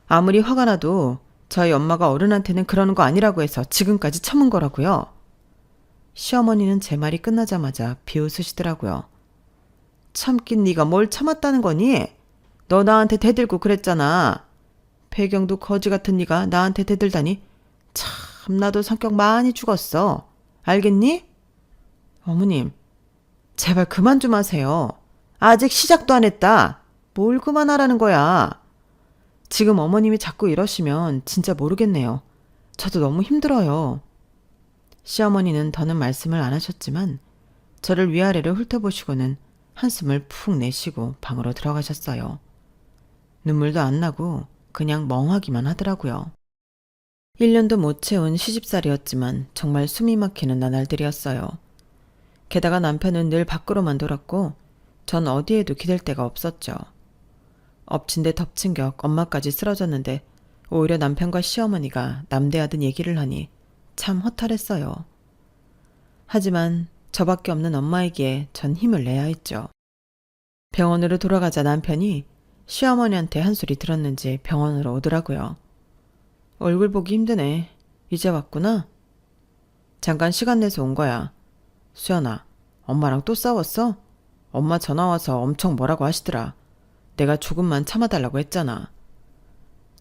아무리 화가 나도 저희 엄마가 어른한테는 그러는 거 아니라고 해서 지금까지 참은 거라고요. 시어머니는 제 말이 끝나자마자 비웃으시더라고요. 참긴 네가 뭘 참았다는 거니? 너 나한테 대들고 그랬잖아. 배경도 거지 같은 네가 나한테 대들다니 참 나도 성격 많이 죽었어. 알겠니? 어머님, 제발 그만 좀 하세요. 아직 시작도 안 했다. 뭘 그만하라는 거야. 지금 어머님이 자꾸 이러시면 진짜 모르겠네요. 저도 너무 힘들어요. 시어머니는 더는 말씀을 안 하셨지만 저를 위아래로 훑어보시고는 한숨을 푹 내쉬고 방으로 들어가셨어요. 눈물도 안 나고 그냥 멍하기만 하더라고요. 1년도 못 채운 시집살이었지만 정말 숨이 막히는 나날들이었어요. 게다가 남편은 늘 밖으로만 돌았고 전 어디에도 기댈 데가 없었죠. 엎친 데 덮친 격 엄마까지 쓰러졌는데 오히려 남편과 시어머니가 남대하듯 얘기를 하니 참 허탈했어요. 하지만 저밖에 없는 엄마이기에 전 힘을 내야 했죠. 병원으로 돌아가자 남편이 시어머니한테 한 소리 들었는지 병원으로 오더라고요. 얼굴 보기 힘드네. 이제 왔구나. 잠깐 시간 내서 온 거야. 수연아, 엄마랑 또 싸웠어? 엄마 전화 와서 엄청 뭐라고 하시더라. 내가 조금만 참아달라고 했잖아.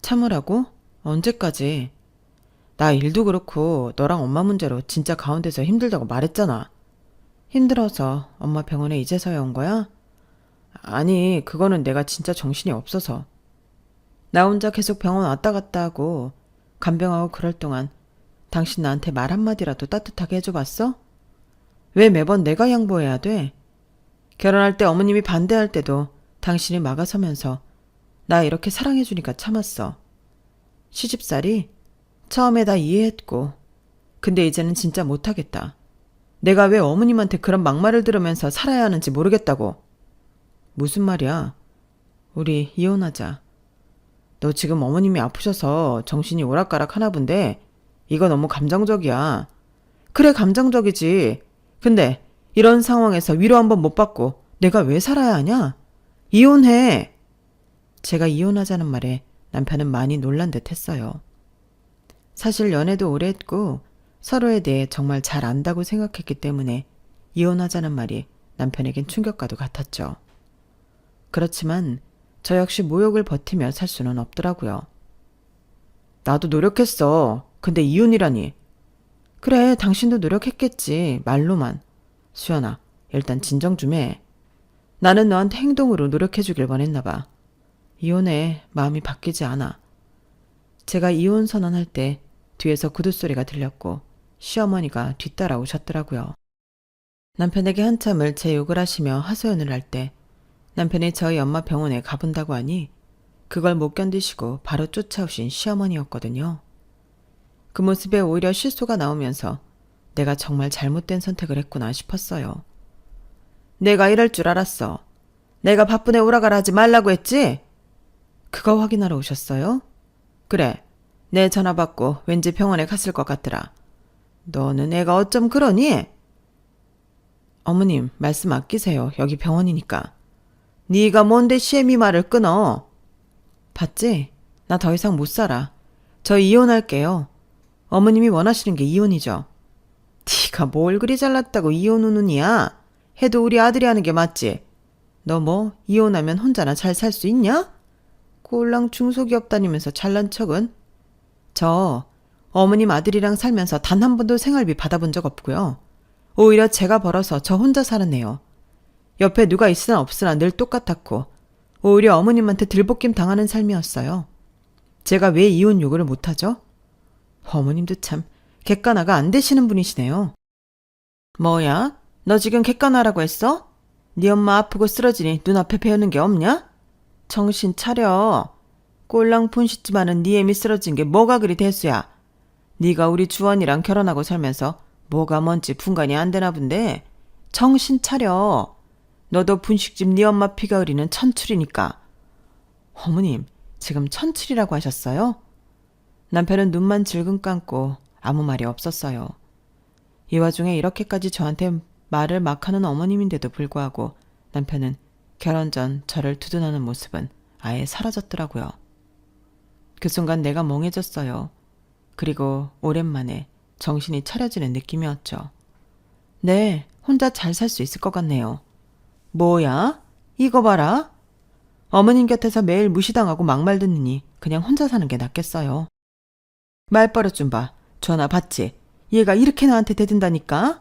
참으라고? 언제까지? 나 일도 그렇고 너랑 엄마 문제로 진짜 가운데서 힘들다고 말했잖아. 힘들어서 엄마 병원에 이제서야 온 거야? 아니, 그거는 내가 진짜 정신이 없어서. 나 혼자 계속 병원 왔다 갔다 하고 간병하고 그럴 동안 당신 나한테 말 한마디라도 따뜻하게 해줘봤어? 왜 매번 내가 양보해야 돼? 결혼할 때 어머님이 반대할 때도 당신이 막아서면서 나 이렇게 사랑해주니까 참았어. 시집살이? 처음에 다 이해했고 근데 이제는 진짜 못하겠다. 내가 왜 어머님한테 그런 막말을 들으면서 살아야 하는지 모르겠다고. 무슨 말이야? 우리 이혼하자. 너 지금 어머님이 아프셔서 정신이 오락가락 하나 본데 이거 너무 감정적이야. 그래, 감정적이지. 근데 이런 상황에서 위로 한번 못 받고 내가 왜 살아야 하냐? 이혼해. 제가 이혼하자는 말에 남편은 많이 놀란 듯 했어요. 사실 연애도 오래 했고 서로에 대해 정말 잘 안다고 생각했기 때문에 이혼하자는 말이 남편에겐 충격과도 같았죠. 그렇지만 저 역시 모욕을 버티며 살 수는 없더라고요. 나도 노력했어. 근데 이혼이라니. 그래, 당신도 노력했겠지. 말로만. 수연아, 일단 진정 좀 해. 나는 너한테 행동으로 노력해주길 원했나 봐. 이혼해. 마음이 바뀌지 않아. 제가 이혼 선언할 때 뒤에서 구두소리가 들렸고 시어머니가 뒤따라오셨더라고요. 남편에게 한참을 제 욕을 하시며 하소연을 할 때 남편이 저희 엄마 병원에 가본다고 하니 그걸 못 견디시고 바로 쫓아오신 시어머니였거든요. 그 모습에 오히려 실소가 나오면서 내가 정말 잘못된 선택을 했구나 싶었어요. 내가 이럴 줄 알았어. 내가 바쁜 애 오라가라 하지 말라고 했지? 그거 확인하러 오셨어요? 그래. 내 전화 받고 왠지 병원에 갔을 것 같더라. 너는 애가 어쩜 그러니? 어머님, 말씀 아끼세요. 여기 병원이니까. 네가 뭔데 시애미 말을 끊어? 봤지? 나 더 이상 못 살아. 저 이혼할게요. 어머님이 원하시는 게 이혼이죠. 네가 뭘 그리 잘났다고 이혼 우는이야? 해도 우리 아들이 하는 게 맞지? 너 뭐 이혼하면 혼자나 잘 살 수 있냐? 꼴랑 중소기업 다니면서 잘난 척은? 저 어머님 아들이랑 살면서 단 한 번도 생활비 받아본 적 없고요. 오히려 제가 벌어서 저 혼자 살았네요. 옆에 누가 있으나 없으나 늘 똑같았고 오히려 어머님한테 들볶임 당하는 삶이었어요. 제가 왜 이혼 요구를 못하죠? 어머님도 참 객관화가 안 되시는 분이시네요. 뭐야? 너 지금 객관화라고 했어? 네 엄마 아프고 쓰러지니 눈앞에 배우는 게 없냐? 정신 차려. 꼴랑 분식집 하는 네 애미 쓰러진 게 뭐가 그리 대수야. 네가 우리 주원이랑 결혼하고 살면서 뭐가 뭔지 분간이 안 되나 본데. 정신 차려. 너도 분식집 네 엄마 피가 흐리는 천출이니까. 어머님, 지금 천출이라고 하셨어요? 남편은 눈만 질끈 감고 아무 말이 없었어요. 이 와중에 이렇게까지 저한테 말을 막 하는 어머님인데도 불구하고 남편은 결혼 전 저를 두둔하는 모습은 아예 사라졌더라고요. 그 순간 내가 멍해졌어요. 그리고 오랜만에 정신이 차려지는 느낌이었죠. 네, 혼자 잘 살 수 있을 것 같네요. 뭐야? 이거 봐라. 어머님 곁에서 매일 무시당하고 막말 듣느니 그냥 혼자 사는 게 낫겠어요. 말버릇 좀 봐. 전화 받지? 얘가 이렇게 나한테 대든다니까?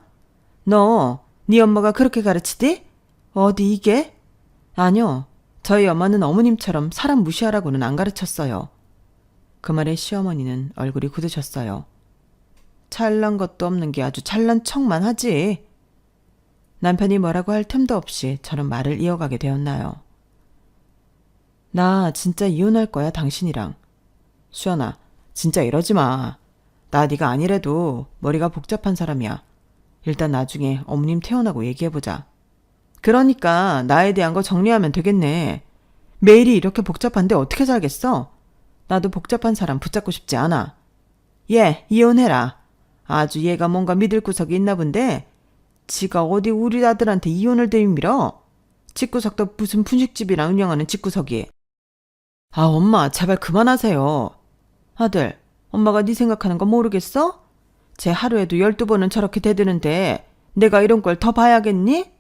너, 네 엄마가 그렇게 가르치디? 어디 이게? 아니요. 저희 엄마는 어머님처럼 사람 무시하라고는 안 가르쳤어요. 그 말에 시어머니는 얼굴이 굳으셨어요. 잘난 것도 없는 게 아주 잘난 척만 하지. 남편이 뭐라고 할 틈도 없이 저는 말을 이어가게 되었나요. 나 진짜 이혼할 거야, 당신이랑. 수연아, 진짜 이러지 마. 나 네가 아니래도 머리가 복잡한 사람이야. 일단 나중에 어머님 태어나고 얘기해보자. 그러니까 나에 대한 거 정리하면 되겠네. 매일이 이렇게 복잡한데 어떻게 살겠어? 나도 복잡한 사람 붙잡고 싶지 않아. 얘 이혼해라. 아주 얘가 뭔가 믿을 구석이 있나 본데 지가 어디 우리 아들한테 이혼을 들이밀어? 집구석도 무슨 분식집이랑 운영하는 집구석이. 아, 엄마 제발 그만하세요. 아들, 엄마가 네 생각하는 거 모르겠어? 쟤 하루에도 12번은 저렇게 대드는데 내가 이런 걸 더 봐야겠니?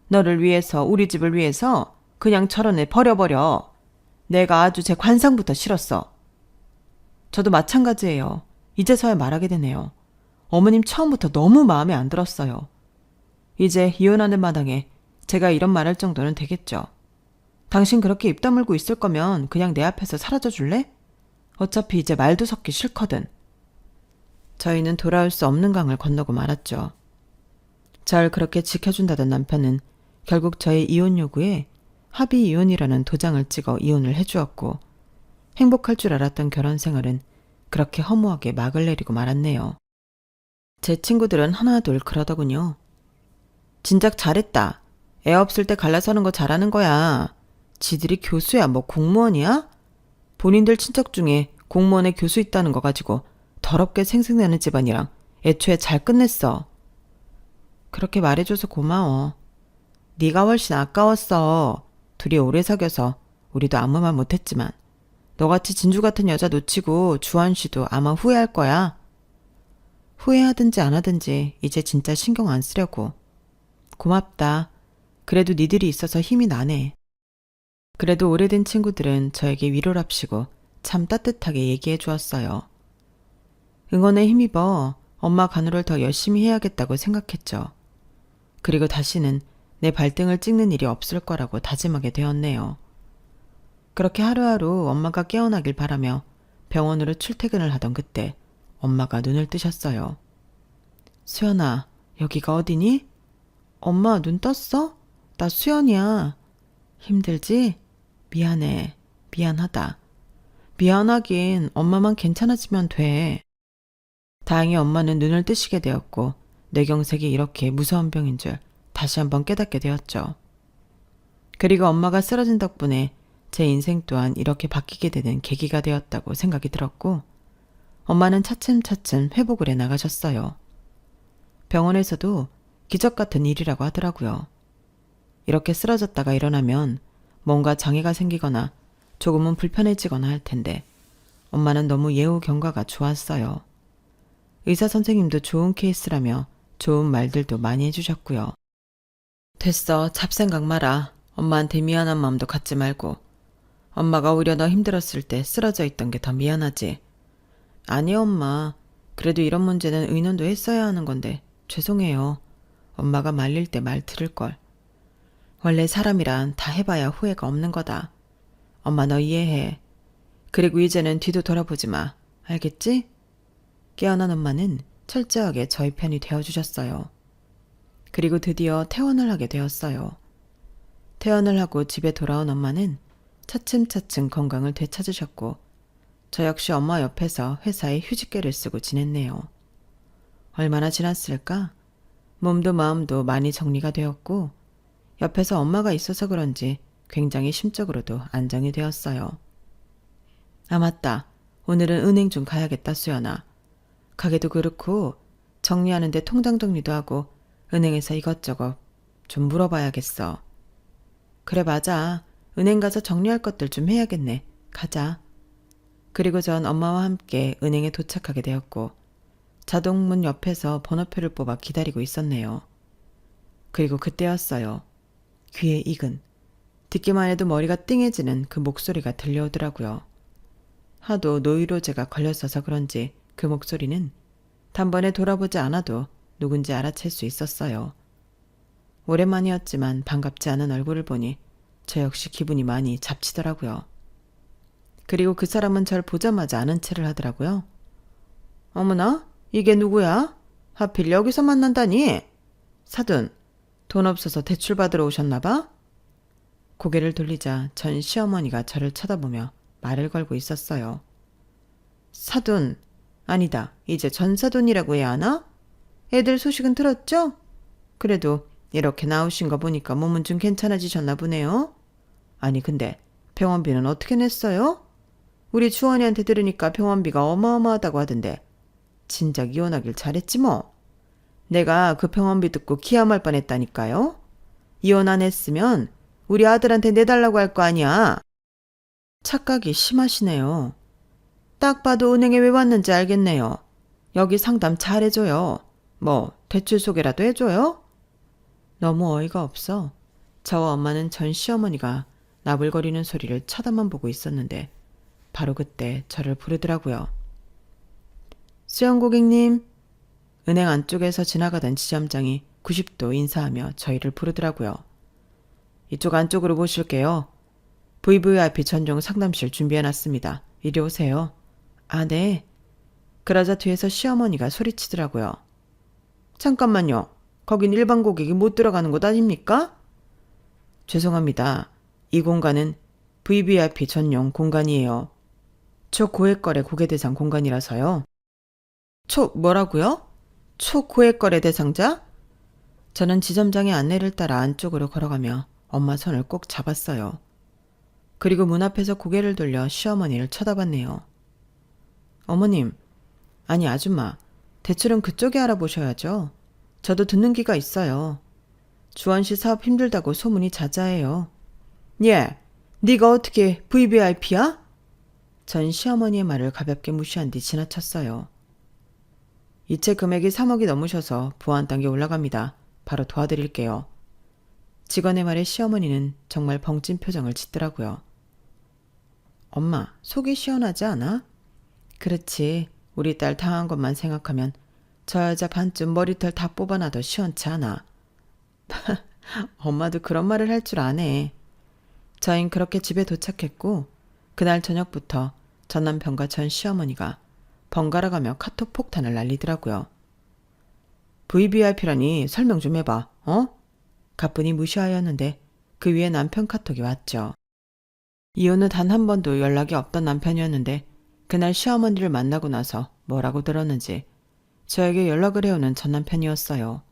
너를 위해서, 우리 집을 위해서 그냥 저런 애 버려버려. 내가 아주 제 관상부터 싫었어. 저도 마찬가지예요. 이제서야 말하게 되네요. 어머님 처음부터 너무 마음에 안 들었어요. 이제 이혼하는 마당에 제가 이런 말할 정도는 되겠죠. 당신 그렇게 입 다물고 있을 거면 그냥 내 앞에서 사라져 줄래? 어차피 이제 말도 섞기 싫거든. 저희는 돌아올 수 없는 강을 건너고 말았죠. 절 그렇게 지켜준다던 남편은 결국 저의 이혼 요구에 합의 이혼이라는 도장을 찍어 이혼을 해주었고, 행복할 줄 알았던 결혼 생활은 그렇게 허무하게 막을 내리고 말았네요. 제 친구들은 하나둘 그러더군요. 진작 잘했다. 애 없을 때 갈라서는 거 잘하는 거야. 지들이 교수야 뭐 공무원이야? 본인들 친척 중에 공무원에 교수 있다는 거 가지고 더럽게 생색내는 집안이랑 애초에 잘 끝냈어. 그렇게 말해줘서 고마워. 네가 훨씬 아까웠어. 둘이 오래 사귀어서 우리도 아무 말 못했지만 너같이 진주 같은 여자 놓치고 주한 씨도 아마 후회할 거야. 후회하든지 안 하든지 이제 진짜 신경 안 쓰려고. 고맙다. 그래도 니들이 있어서 힘이 나네. 그래도 오래된 친구들은 저에게 위로랍시고 참 따뜻하게 얘기해 주었어요. 응원에 힘입어 엄마 간호를 더 열심히 해야겠다고 생각했죠. 그리고 다시는 내 발등을 찍는 일이 없을 거라고 다짐하게 되었네요. 그렇게 하루하루 엄마가 깨어나길 바라며 병원으로 출퇴근을 하던 그때 엄마가 눈을 뜨셨어요. 수연아, 여기가 어디니? 엄마 눈 떴어? 나 수연이야. 힘들지? 미안해. 미안하다. 미안하긴 엄마만 괜찮아지면 돼. 다행히 엄마는 눈을 뜨시게 되었고 뇌경색이 이렇게 무서운 병인 줄 다시 한번 깨닫게 되었죠. 그리고 엄마가 쓰러진 덕분에 제 인생 또한 이렇게 바뀌게 되는 계기가 되었다고 생각이 들었고, 엄마는 차츰차츰 회복을 해 나가셨어요. 병원에서도 기적 같은 일이라고 하더라고요. 이렇게 쓰러졌다가 일어나면 뭔가 장애가 생기거나 조금은 불편해지거나 할 텐데 엄마는 너무 예후 경과가 좋았어요. 의사 선생님도 좋은 케이스라며 좋은 말들도 많이 해주셨고요. 됐어. 잡생각 마라. 엄마한테 미안한 마음도 갖지 말고. 엄마가 오히려 너 힘들었을 때 쓰러져 있던 게 더 미안하지. 아니 엄마. 그래도 이런 문제는 의논도 했어야 하는 건데 죄송해요. 엄마가 말릴 때 말 들을걸. 원래 사람이란 다 해봐야 후회가 없는 거다. 엄마 너 이해해. 그리고 이제는 뒤도 돌아보지 마. 알겠지? 깨어난 엄마는 철저하게 저희 편이 되어주셨어요. 그리고 드디어 퇴원을 하게 되었어요. 퇴원을 하고 집에 돌아온 엄마는 차츰차츰 건강을 되찾으셨고 저 역시 엄마 옆에서 회사에 휴직계를 쓰고 지냈네요. 얼마나 지났을까? 몸도 마음도 많이 정리가 되었고 옆에서 엄마가 있어서 그런지 굉장히 심적으로도 안정이 되었어요. 아 맞다. 오늘은 은행 좀 가야겠다 수연아. 가게도 그렇고 정리하는데 통장 정리도 하고 은행에서 이것저것 좀 물어봐야겠어. 그래 맞아. 은행 가서 정리할 것들 좀 해야겠네. 가자. 그리고 전 엄마와 함께 은행에 도착하게 되었고 자동문 옆에서 번호표를 뽑아 기다리고 있었네요. 그리고 그때였어요. 귀에 익은, 듣기만 해도 머리가 띵해지는 그 목소리가 들려오더라고요. 하도 노이로제가 걸렸어서 그런지 그 목소리는 단번에 돌아보지 않아도 누군지 알아챌 수 있었어요. 오랜만이었지만 반갑지 않은 얼굴을 보니 저 역시 기분이 많이 잡치더라고요. 그리고 그 사람은 절 보자마자 아는 체를 하더라고요. 어머나, 이게 누구야? 하필 여기서 만난다니? 사돈, 돈 없어서 대출 받으러 오셨나 봐? 고개를 돌리자 전 시어머니가 저를 쳐다보며 말을 걸고 있었어요. 사돈, 아니다. 이제 전사돈이라고 해야 하나? 애들 소식은 들었죠? 그래도 이렇게 나오신 거 보니까 몸은 좀 괜찮아지셨나 보네요. 아니 근데 병원비는 어떻게 냈어요? 우리 주원이한테 들으니까 병원비가 어마어마하다고 하던데 진작 이혼하길 잘했지 뭐. 내가 그 병원비 듣고 기함할 뻔했다니까요. 이혼 안 했으면 우리 아들한테 내달라고 할 거 아니야. 착각이 심하시네요. 딱 봐도 은행에 왜 왔는지 알겠네요. 여기 상담 잘 해줘요. 뭐 대출 소개라도 해줘요? 너무 어이가 없어. 저와 엄마는 전 시어머니가 나불거리는 소리를 쳐다만 보고 있었는데 바로 그때 저를 부르더라고요. 수영 고객님. 은행 안쪽에서 지나가던 지점장이 90도 인사하며 저희를 부르더라고요. 이쪽 안쪽으로 모실게요. VVIP 전용 상담실 준비해놨습니다. 이리 오세요. 아, 네. 그러자 뒤에서 시어머니가 소리치더라고요. 잠깐만요. 거긴 일반 고객이 못 들어가는 곳 아닙니까? 죄송합니다. 이 공간은 VVIP 전용 공간이에요. 초고액거래 고객대상 공간이라서요. 뭐라고요? 초고액거래 대상자? 저는 지점장의 안내를 따라 안쪽으로 걸어가며 엄마 손을 꼭 잡았어요. 그리고 문 앞에서 고개를 돌려 시어머니를 쳐다봤네요. 어머님, 아니 아줌마, 대출은 그쪽에 알아보셔야죠. 저도 듣는 귀가 있어요. 주원씨 사업 힘들다고 소문이 자자해요. 예, 네가 어떻게 VVIP야? 전 시어머니의 말을 가볍게 무시한 뒤 지나쳤어요. 이체 금액이 3억이 넘으셔서 보안 단계 올라갑니다. 바로 도와드릴게요. 직원의 말에 시어머니는 정말 벙찐 표정을 짓더라고요. 엄마, 속이 시원하지 않아? 그렇지. 우리 딸 당한 것만 생각하면 저 여자 반쯤 머리털 다 뽑아놔도 시원치 않아. 엄마도 그런 말을 할 줄 아네. 저흰 그렇게 집에 도착했고 그날 저녁부터 전 남편과 전 시어머니가 번갈아가며 카톡 폭탄을 날리더라고요. VVIP라니 설명 좀 해봐. 가뿐히 무시하였는데 그 위에 남편 카톡이 왔죠. 이혼 후 단 한 번도 연락이 없던 남편이었는데 그날 시어머니를 만나고 나서 뭐라고 들었는지 저에게 연락을 해오는 전 남편이었어요.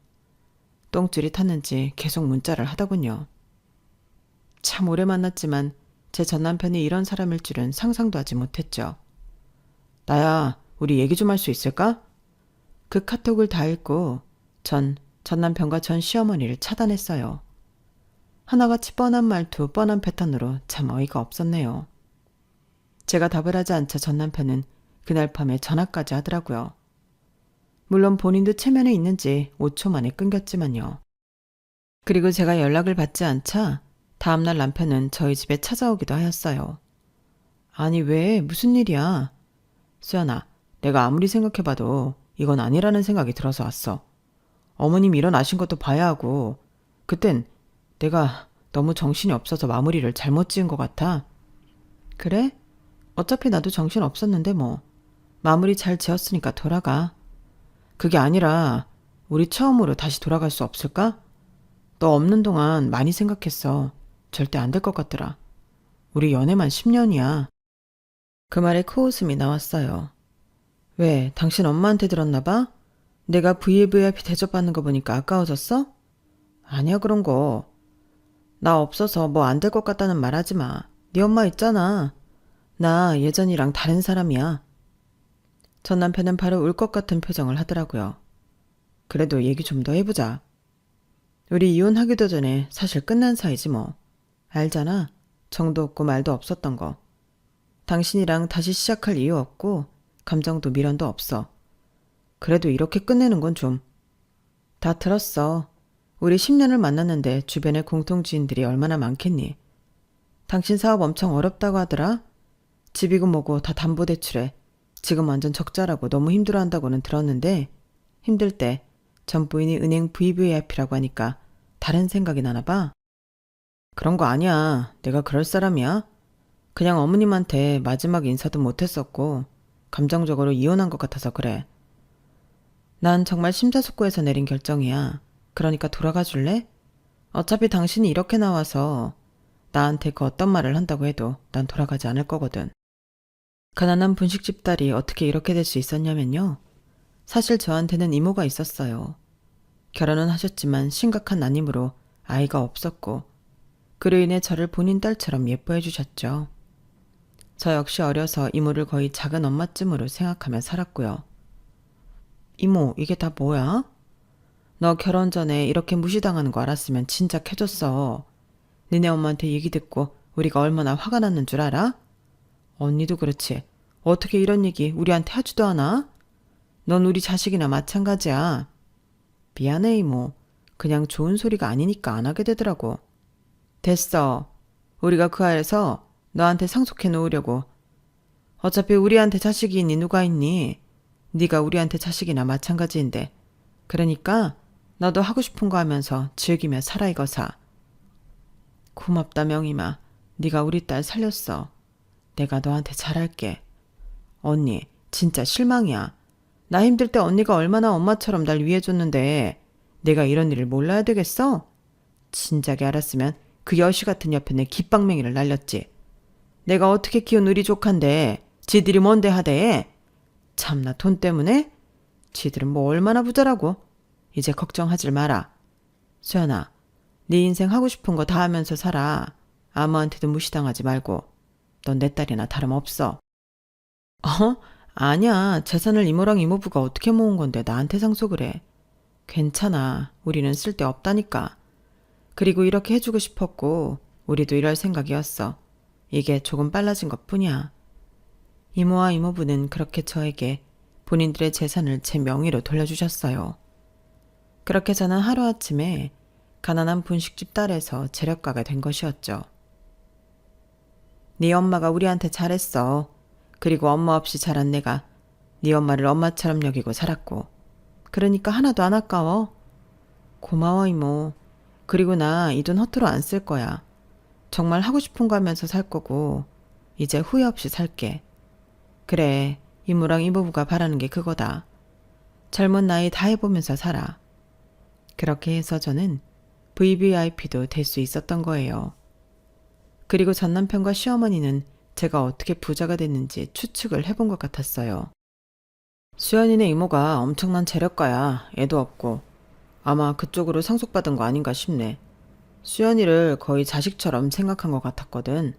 똥줄이 탔는지 계속 문자를 하더군요. 참 오래 만났지만 제 전 남편이 이런 사람일 줄은 상상도 하지 못했죠. 나야, 우리 얘기 좀 할 수 있을까? 그 카톡을 다 읽고 전 남편과 전 시어머니를 차단했어요. 하나같이 뻔한 말투, 뻔한 패턴으로 참 어이가 없었네요. 제가 답을 하지 않자 전 남편은 그날 밤에 전화까지 하더라고요. 물론 본인도 체면에 있는지 5초 만에 끊겼지만요. 그리고 제가 연락을 받지 않자 다음날 남편은 저희 집에 찾아오기도 하였어요. 아니 왜? 무슨 일이야? 수연아, 내가 아무리 생각해봐도 이건 아니라는 생각이 들어서 왔어. 어머님 일어나신 것도 봐야 하고 그땐 내가 너무 정신이 없어서 마무리를 잘못 지은 것 같아. 그래? 어차피 나도 정신 없었는데 뭐. 마무리 잘 지었으니까 돌아가. 그게 아니라 우리 처음으로 다시 돌아갈 수 없을까? 너 없는 동안 많이 생각했어. 절대 안 될 것 같더라. 우리 연애만 10년이야. 그 말에 코웃음이 나왔어요. 왜, 당신 엄마한테 들었나 봐? 내가 VVIP 대접받는 거 보니까 아까워졌어? 아니야 그런 거. 나 없어서 뭐 안 될 것 같다는 말 하지 마. 네 엄마 있잖아. 나 예전이랑 다른 사람이야. 전 남편은 바로 울 것 같은 표정을 하더라고요. 그래도 얘기 좀 더 해보자. 우리 이혼하기도 전에 사실 끝난 사이지 뭐. 알잖아. 정도 없고 말도 없었던 거. 당신이랑 다시 시작할 이유 없고 감정도 미련도 없어. 그래도 이렇게 끝내는 건 좀. 다 들었어. 우리 10년을 만났는데 주변에 공통지인들이 얼마나 많겠니? 당신 사업 엄청 어렵다고 하더라? 집이고 뭐고 다 담보대출해. 지금 완전 적자라고 너무 힘들어한다고는 들었는데 힘들 때 전 부인이 은행 VVIP라고 하니까 다른 생각이 나나 봐. 그런 거 아니야. 내가 그럴 사람이야? 그냥 어머님한테 마지막 인사도 못했었고 감정적으로 이혼한 것 같아서 그래. 난 정말 심사숙고해서 내린 결정이야. 그러니까 돌아가 줄래? 어차피 당신이 이렇게 나와서 나한테 그 어떤 말을 한다고 해도 난 돌아가지 않을 거거든. 가난한 분식집 딸이 어떻게 이렇게 될 수 있었냐면요. 사실 저한테는 이모가 있었어요. 결혼은 하셨지만 심각한 난임으로 아이가 없었고 그로 인해 저를 본인 딸처럼 예뻐해 주셨죠. 저 역시 어려서 이모를 거의 작은 엄마쯤으로 생각하며 살았고요. 이모, 이게 다 뭐야? 너 결혼 전에 이렇게 무시당하는 거 알았으면 진작 해줬어. 니네 엄마한테 얘기 듣고 우리가 얼마나 화가 났는 줄 알아? 언니도 그렇지. 어떻게 이런 얘기 우리한테 하지도 않아? 넌 우리 자식이나 마찬가지야. 미안해 이모. 그냥 좋은 소리가 아니니까 안 하게 되더라고. 됐어. 우리가 그 안에서 너한테 상속해 놓으려고. 어차피 우리한테 자식이 있니 누가 있니? 네가 우리한테 자식이나 마찬가지인데. 그러니까 너도 하고 싶은 거 하면서 즐기며 살아 이거사. 고맙다 명임아. 네가 우리 딸 살렸어. 내가 너한테 잘할게. 언니 진짜 실망이야. 나 힘들 때 언니가 얼마나 엄마처럼 날 위해줬는데 내가 이런 일을 몰라야 되겠어? 진작에 알았으면 그 여시 같은 옆에 내 깃방맹이를 날렸지. 내가 어떻게 키운 우리 조카인데 지들이 뭔데 하대. 참나 돈 때문에? 지들은 뭐 얼마나 부자라고. 이제 걱정하질 마라. 수연아, 네 인생 하고 싶은 거 다 하면서 살아. 아무한테도 무시당하지 말고. 넌 내 딸이나 다름없어. 아니야. 재산을 이모랑 이모부가 어떻게 모은 건데 나한테 상속을 해. 괜찮아. 우리는 쓸데없다니까. 그리고 이렇게 해주고 싶었고 우리도 이럴 생각이었어. 이게 조금 빨라진 것뿐이야. 이모와 이모부는 그렇게 저에게 본인들의 재산을 제 명의로 돌려주셨어요. 그렇게 저는 하루아침에 가난한 분식집 딸에서 재력가가 된 것이었죠. 네 엄마가 우리한테 잘했어. 그리고 엄마 없이 자란 내가 네 엄마를 엄마처럼 여기고 살았고. 그러니까 하나도 안 아까워. 고마워 이모. 그리고 나 이 돈 허투루 안 쓸 거야. 정말 하고 싶은 거 하면서 살 거고 이제 후회 없이 살게. 그래, 이모랑 이모부가 바라는 게 그거다. 젊은 나이 다 해보면서 살아. 그렇게 해서 저는 VVIP도 될 수 있었던 거예요. 그리고 전 남편과 시어머니는 제가 어떻게 부자가 됐는지 추측을 해본 것 같았어요. 수연이네 이모가 엄청난 재력가야. 애도 없고. 아마 그쪽으로 상속받은 거 아닌가 싶네. 수연이를 거의 자식처럼 생각한 것 같았거든.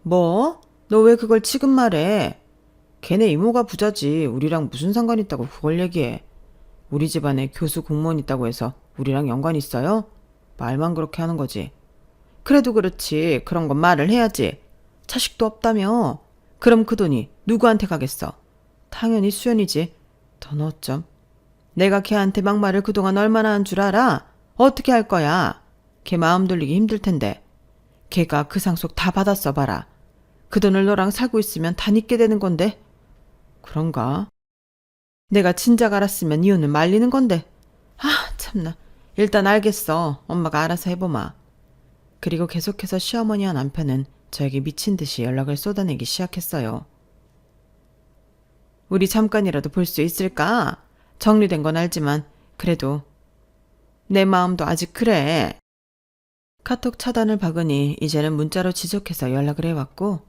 뭐? 너 왜 그걸 지금 말해? 걔네 이모가 부자지 우리랑 무슨 상관 있다고 그걸 얘기해. 우리 집안에 교수 공무원 있다고 해서 우리랑 연관 있어요? 말만 그렇게 하는 거지. 그래도 그렇지. 그런 건 말을 해야지. 자식도 없다며. 그럼 그 돈이 누구한테 가겠어? 당연히 수연이지. 넌 어쩜? 내가 걔한테 막말을 그동안 얼마나 한 줄 알아? 어떻게 할 거야? 걔 마음 돌리기 힘들 텐데. 걔가 그 상속 다 받았어 봐라. 그 돈을 너랑 살고 있으면 다 잊게 되는 건데. 그런가? 내가 진작 알았으면 이혼을 말리는 건데. 아 참나. 일단 알겠어. 엄마가 알아서 해보마. 그리고 계속해서 시어머니와 남편은 저에게 미친 듯이 연락을 쏟아내기 시작했어요. 우리 잠깐이라도 볼 수 있을까? 정리된 건 알지만 그래도 내 마음도 아직 그래. 카톡 차단을 박으니 이제는 문자로 지속해서 연락을 해왔고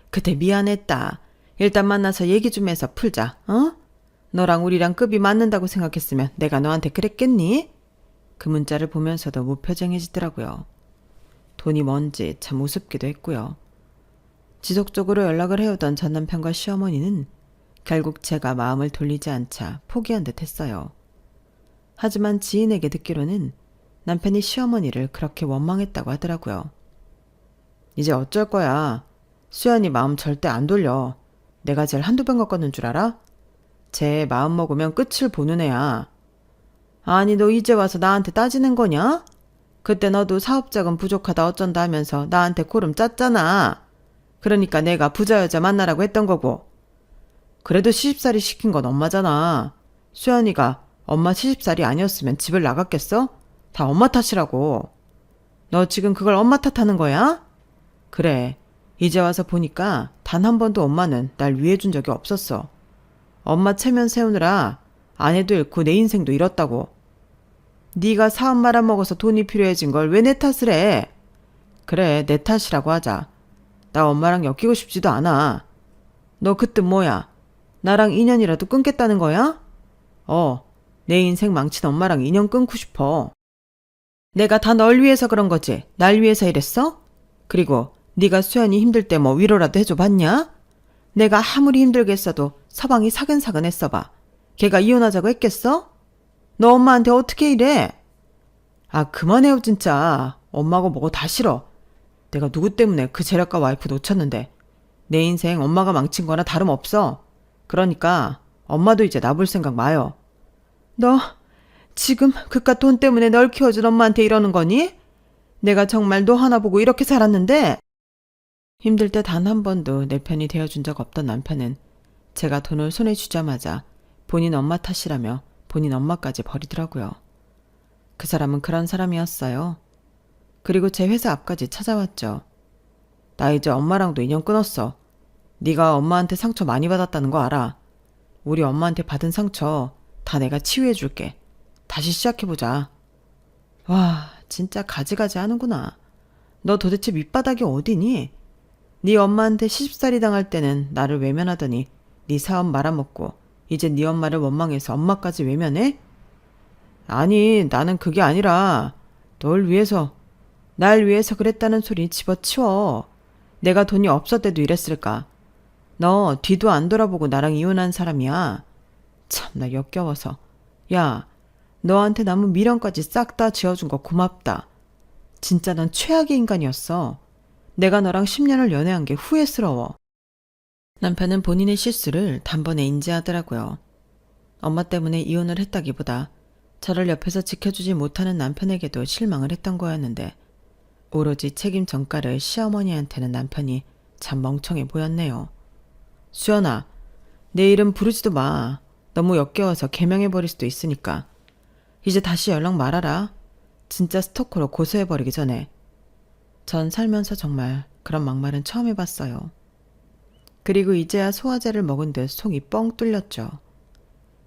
그때 미안했다. 일단 만나서 얘기 좀 해서 풀자. 어? 너랑 우리랑 급이 맞는다고 생각했으면 내가 너한테 그랬겠니? 그 문자를 보면서도 무표정해지더라고요. 돈이 뭔지 참 우습기도 했고요. 지속적으로 연락을 해오던 전 남편과 시어머니는 결국 제가 마음을 돌리지 않자 포기한 듯 했어요. 하지만 지인에게 듣기로는 남편이 시어머니를 그렇게 원망했다고 하더라고요. 이제 어쩔 거야. 수연이 마음 절대 안 돌려. 내가 쟤를 한두 번 겪었는 줄 알아? 쟤 마음 먹으면 끝을 보는 애야. 아니 너 이제 와서 나한테 따지는 거냐? 그때 너도 사업자금 부족하다 어쩐다 하면서 나한테 고름 짰잖아. 그러니까 내가 부자 여자 만나라고 했던 거고. 그래도 시집살이 시킨 건 엄마잖아. 수연이가 엄마 시집살이 아니었으면 집을 나갔겠어? 다 엄마 탓이라고. 너 지금 그걸 엄마 탓하는 거야? 그래. 이제 와서 보니까 단 한 번도 엄마는 날 위해준 적이 없었어. 엄마 체면 세우느라 아내도 잃고 내 인생도 잃었다고. 네가 사업 말아먹어서 돈이 필요해진 걸 왜 내 탓을 해? 그래, 내 탓이라고 하자. 나 엄마랑 엮이고 싶지도 않아. 너 그 뜻 뭐야? 나랑 인연이라도 끊겠다는 거야? 내 인생 망친 엄마랑 인연 끊고 싶어. 내가 다 널 위해서 그런 거지. 날 위해서 이랬어? 그리고 네가 수연이 힘들 때 뭐 위로라도 해줘 봤냐? 내가 아무리 힘들겠어도 서방이 사근사근 했어봐. 걔가 이혼하자고 했겠어? 너 엄마한테 어떻게 이래? 아 그만해요 진짜. 엄마고 뭐고 다 싫어. 내가 누구 때문에 그 재력가 와이프 놓쳤는데 내 인생 엄마가 망친 거나 다름없어. 그러니까 엄마도 이제 나볼 생각 마요. 너 지금 그깟 돈 때문에 널 키워준 엄마한테 이러는 거니? 내가 정말 너 하나 보고 이렇게 살았는데. 힘들 때 단 한 번도 내 편이 되어준 적 없던 남편은 제가 돈을 손에 쥐자마자 본인 엄마 탓이라며 본인 엄마까지 버리더라고요. 그 사람은 그런 사람이었어요. 그리고 제 회사 앞까지 찾아왔죠. 나 이제 엄마랑도 인연 끊었어. 네가 엄마한테 상처 많이 받았다는 거 알아. 우리 엄마한테 받은 상처 다 내가 치유해줄게. 다시 시작해보자. 와, 진짜 가지가지 하는구나. 너 도대체 밑바닥이 어디니? 네 엄마한테 시집살이 당할 때는 나를 외면하더니 네 사업 말아먹고 이제 네 엄마를 원망해서 엄마까지 외면해? 아니, 나는 그게 아니라 날 위해서 그랬다는 소리 집어치워. 내가 돈이 없었대도 이랬을까? 너 뒤도 안 돌아보고 나랑 이혼한 사람이야. 참나 역겨워서. 야, 너한테 남은 미련까지 싹 다 지어준 거 고맙다. 진짜 난 최악의 인간이었어. 내가 너랑 10년을 연애한 게 후회스러워. 남편은 본인의 실수를 단번에 인지하더라고요. 엄마 때문에 이혼을 했다기보다 저를 옆에서 지켜주지 못하는 남편에게도 실망을 했던 거였는데 오로지 책임 전가를 시어머니한테는 남편이 참 멍청해 보였네요. 수연아, 내 이름 부르지도 마. 너무 역겨워서 개명해버릴 수도 있으니까. 이제 다시 연락 말아라. 진짜 스토커로 고소해버리기 전에. 전 살면서 정말 그런 막말은 처음 해봤어요. 그리고 이제야 소화제를 먹은 듯 속이 뻥 뚫렸죠.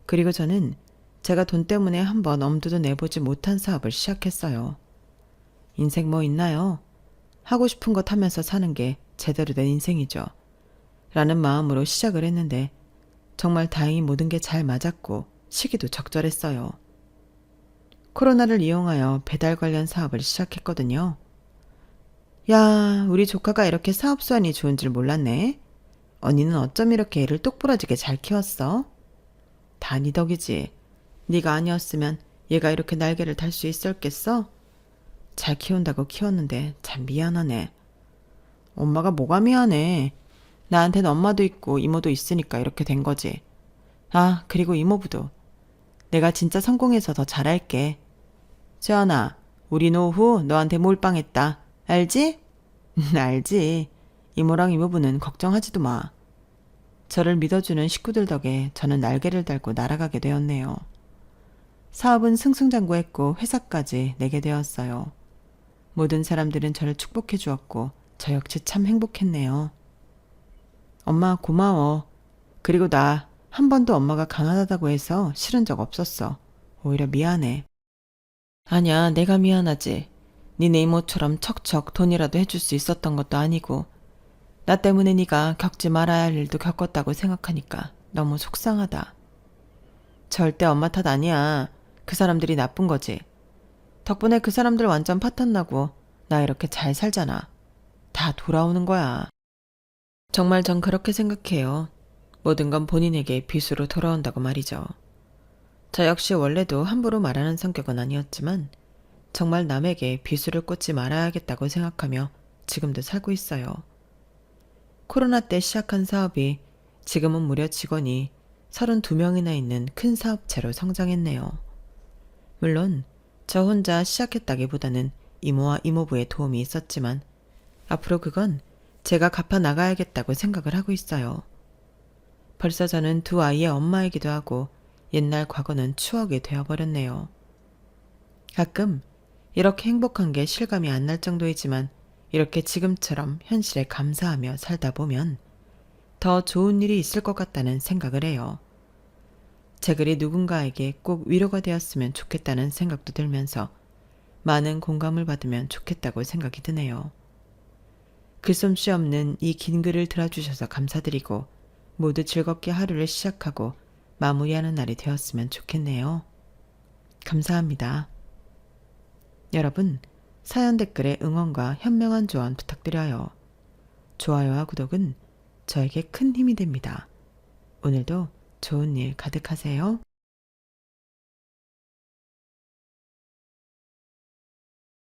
그리고 저는 제가 돈 때문에 한번 엄두도 내보지 못한 사업을 시작했어요. 인생 뭐 있나요? 하고 싶은 것 하면서 사는 게 제대로 된 인생이죠. 라는 마음으로 시작을 했는데 정말 다행히 모든 게 잘 맞았고 시기도 적절했어요. 코로나를 이용하여 배달 관련 사업을 시작했거든요. 야, 우리 조카가 이렇게 사업 수완이 좋은 줄 몰랐네. 언니는 어쩜 이렇게 애를 똑부러지게 잘 키웠어? 다 네 덕이지. 네가 아니었으면 얘가 이렇게 날개를 달 수 있었겠어? 잘 키운다고 키웠는데 참 미안하네. 엄마가 뭐가 미안해. 나한테는 엄마도 있고 이모도 있으니까 이렇게 된 거지. 아, 그리고 이모부도. 내가 진짜 성공해서 더 잘할게. 수연아, 우리 노후 너한테 몰빵했다. 알지? 알지. 이모랑 이모부는 걱정하지도 마. 저를 믿어주는 식구들 덕에 저는 날개를 달고 날아가게 되었네요. 사업은 승승장구했고 회사까지 내게 되었어요. 모든 사람들은 저를 축복해 주었고 저 역시 참 행복했네요. 엄마 고마워. 그리고 나 한 번도 엄마가 가난하다고 해서 싫은 적 없었어. 오히려 미안해. 아니야, 내가 미안하지. 니네 이모처럼 척척 돈이라도 해줄 수 있었던 것도 아니고 나 때문에 네가 겪지 말아야 할 일도 겪었다고 생각하니까 너무 속상하다. 절대 엄마 탓 아니야. 그 사람들이 나쁜 거지. 덕분에 그 사람들 완전 파탄나고 나 이렇게 잘 살잖아. 다 돌아오는 거야. 정말 전 그렇게 생각해요. 모든 건 본인에게 빚으로 돌아온다고 말이죠. 저 역시 원래도 함부로 말하는 성격은 아니었지만 정말 남에게 빚을 꽂지 말아야겠다고 생각하며 지금도 살고 있어요. 코로나 때 시작한 사업이 지금은 무려 직원이 32명이나 있는 큰 사업체로 성장했네요. 물론 저 혼자 시작했다기보다는 이모와 이모부의 도움이 있었지만 앞으로 그건 제가 갚아 나가야겠다고 생각을 하고 있어요. 벌써 저는 두 아이의 엄마이기도 하고 옛날 과거는 추억이 되어버렸네요. 가끔 이렇게 행복한 게 실감이 안 날 정도이지만 이렇게 지금처럼 현실에 감사하며 살다 보면 더 좋은 일이 있을 것 같다는 생각을 해요. 제 글이 누군가에게 꼭 위로가 되었으면 좋겠다는 생각도 들면서 많은 공감을 받으면 좋겠다고 생각이 드네요. 글솜씨 없는 이 긴 글을 들어주셔서 감사드리고 모두 즐겁게 하루를 시작하고 마무리하는 날이 되었으면 좋겠네요. 감사합니다. 여러분, 사연 댓글에 응원과 현명한 조언 부탁드려요. 좋아요와 구독은 저에게 큰 힘이 됩니다. 오늘도 좋은 일 가득하세요.